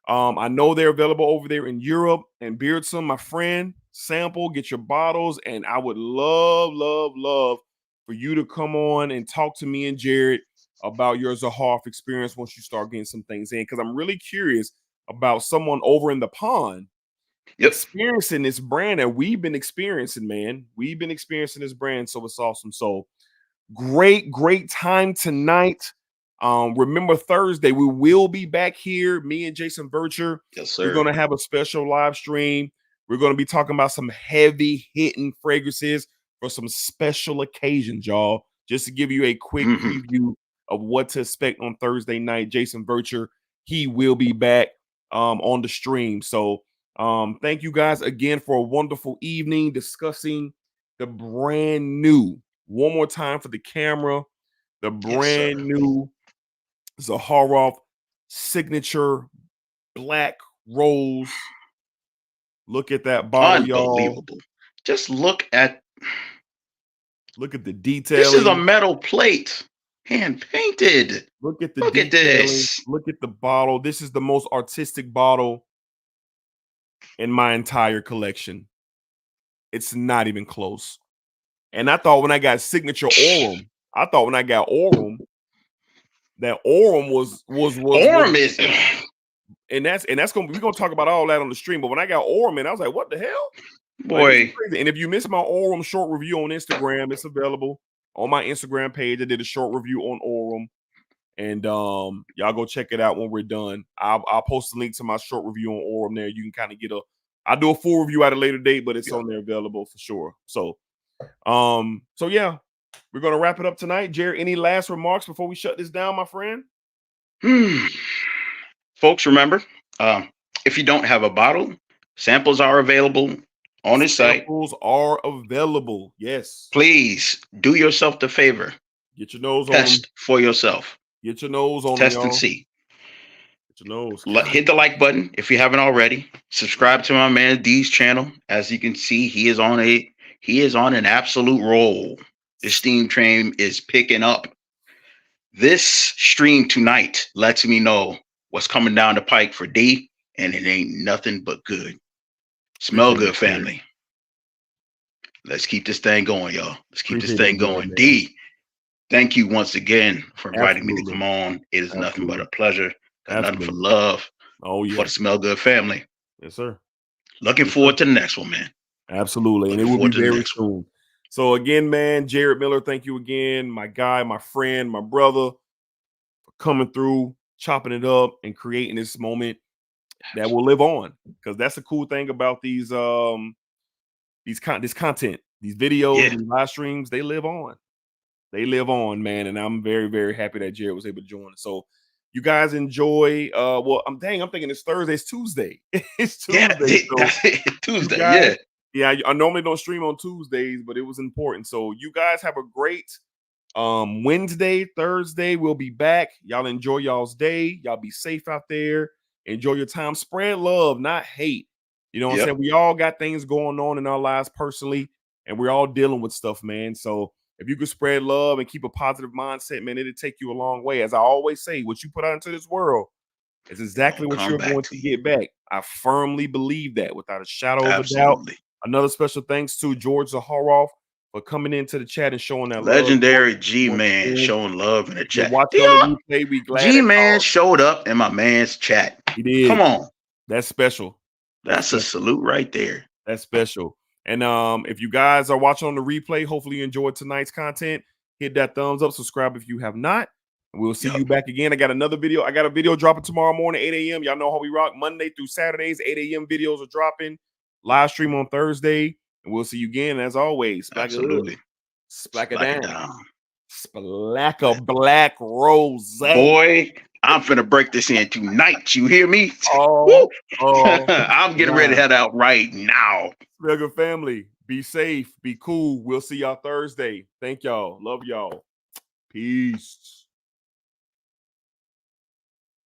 [SPEAKER 1] So, I know they're available over there in Europe. And Beerdsome, my friend, sample, get your bottles. And I would love, love, love for you to come on and talk to me and Jared about your Zaharoff experience once you start getting some things in. Because I'm really curious about someone over in the pond experiencing this brand that we've been experiencing, man. We've been experiencing this brand, so it's awesome. So great time tonight. Remember Thursday, we will be back here, me and Jason Vercher.
[SPEAKER 2] Yes, sir.
[SPEAKER 1] We're going to have a special live stream. We're going to be talking about some heavy hitting fragrances for some special occasions, y'all. Just to give you a quick preview of what to expect on Thursday night. Jason Vercher, he will be back on the stream. So thank you guys again for a wonderful evening discussing the brand new, one more time for the camera, the brand new Zaharoff signature black rose Look at that bottle, y'all.
[SPEAKER 2] Unbelievable. Just look at
[SPEAKER 1] the detailing.
[SPEAKER 2] This is a metal plate, hand painted.
[SPEAKER 1] Look at the
[SPEAKER 2] Look at this.
[SPEAKER 1] Look at the bottle. This is the most artistic bottle in my entire collection. It's not even close. And I thought when I got signature Aurum, that Aurum was
[SPEAKER 2] Aurum is,
[SPEAKER 1] and that's we're gonna talk about all that on the stream. But when I got Aurum, man, I was like, what the hell?
[SPEAKER 2] Boy.
[SPEAKER 1] Like, crazy. And if you missed my Aurum short review on Instagram, it's available on my Instagram page. I did a short review on Aurum. And y'all go check it out when we're done. I'll post a link to my short review on Aurum there. You can kind of get I'll do a full review at a later date, but it's on there available for sure. So yeah, we're gonna wrap it up tonight. Jared, any last remarks before we shut this down, my friend?
[SPEAKER 2] Folks, remember, if you don't have a bottle, samples are available on his site.
[SPEAKER 1] Samples are available. Yes.
[SPEAKER 2] Please do yourself the favor.
[SPEAKER 1] Get your nose on
[SPEAKER 2] Test for yourself.
[SPEAKER 1] Get your nose on
[SPEAKER 2] Test
[SPEAKER 1] them,
[SPEAKER 2] and see.
[SPEAKER 1] Get your nose.
[SPEAKER 2] Hit the like button if you haven't already. Subscribe to my man D's channel. As you can see, he is on an absolute roll. The Steam train is picking up. This stream tonight lets me know what's coming down the pike for D, and it ain't nothing but good. Smell good, family. Let's keep this thing going, y'all. Let's keep this thing going. D, thank you once again for inviting me to come on. It is nothing but a pleasure. Got nothing for love.
[SPEAKER 1] Oh, yeah.
[SPEAKER 2] For the Smell Good family.
[SPEAKER 1] Yes, sir.
[SPEAKER 2] Looking forward to the next one, man.
[SPEAKER 1] Absolutely. And it will be very soon. So again, man, Jared Miller, thank you again. My guy, my friend, my brother, for coming through, chopping it up, and creating this moment that will live on. Because that's the cool thing about this content, these videos, these live streams, they live on. They live on, man. And I'm very, very happy that Jared was able to join us. So you guys enjoy. I'm thinking it's Thursday. It's Tuesday. It's Tuesday.
[SPEAKER 2] Tuesday.
[SPEAKER 1] Yeah, I normally don't stream on Tuesdays, but it was important. So you guys have a great Wednesday, Thursday. We'll be back. Y'all enjoy y'all's day. Y'all be safe out there. Enjoy your time. Spread love, not hate. You know what I'm saying? We all got things going on in our lives personally, and we're all dealing with stuff, man. So if you could spread love and keep a positive mindset, man, it'll take you a long way. As I always say, what you put out into this world is exactly what you're going to get back. I firmly believe that without a shadow of a doubt. Another special thanks to George Zaharoff for coming into the chat and showing that
[SPEAKER 2] legendary G-Man showing love in the chat.
[SPEAKER 1] G-Man
[SPEAKER 2] showed up in my man's chat.
[SPEAKER 1] He did.
[SPEAKER 2] Come on.
[SPEAKER 1] That's special.
[SPEAKER 2] That's a salute right there.
[SPEAKER 1] That's special. And if you guys are watching on the replay, hopefully you enjoyed tonight's content. Hit that thumbs up, subscribe if you have not. And we'll see you back again. I got another video. I got a video dropping tomorrow morning, 8 a.m. Y'all know how we rock. Monday through Saturdays, 8 a.m. videos are dropping. Live stream on Thursday. And we'll see you again, as always.
[SPEAKER 2] Absolutely.
[SPEAKER 1] Splack it down. Splack a black rose.
[SPEAKER 2] Boy, I'm finna break this in tonight. You hear me? I'm getting ready to head out right now.
[SPEAKER 1] Smell Good family. Be safe. Be cool. We'll see y'all Thursday. Thank y'all. Love y'all. Peace.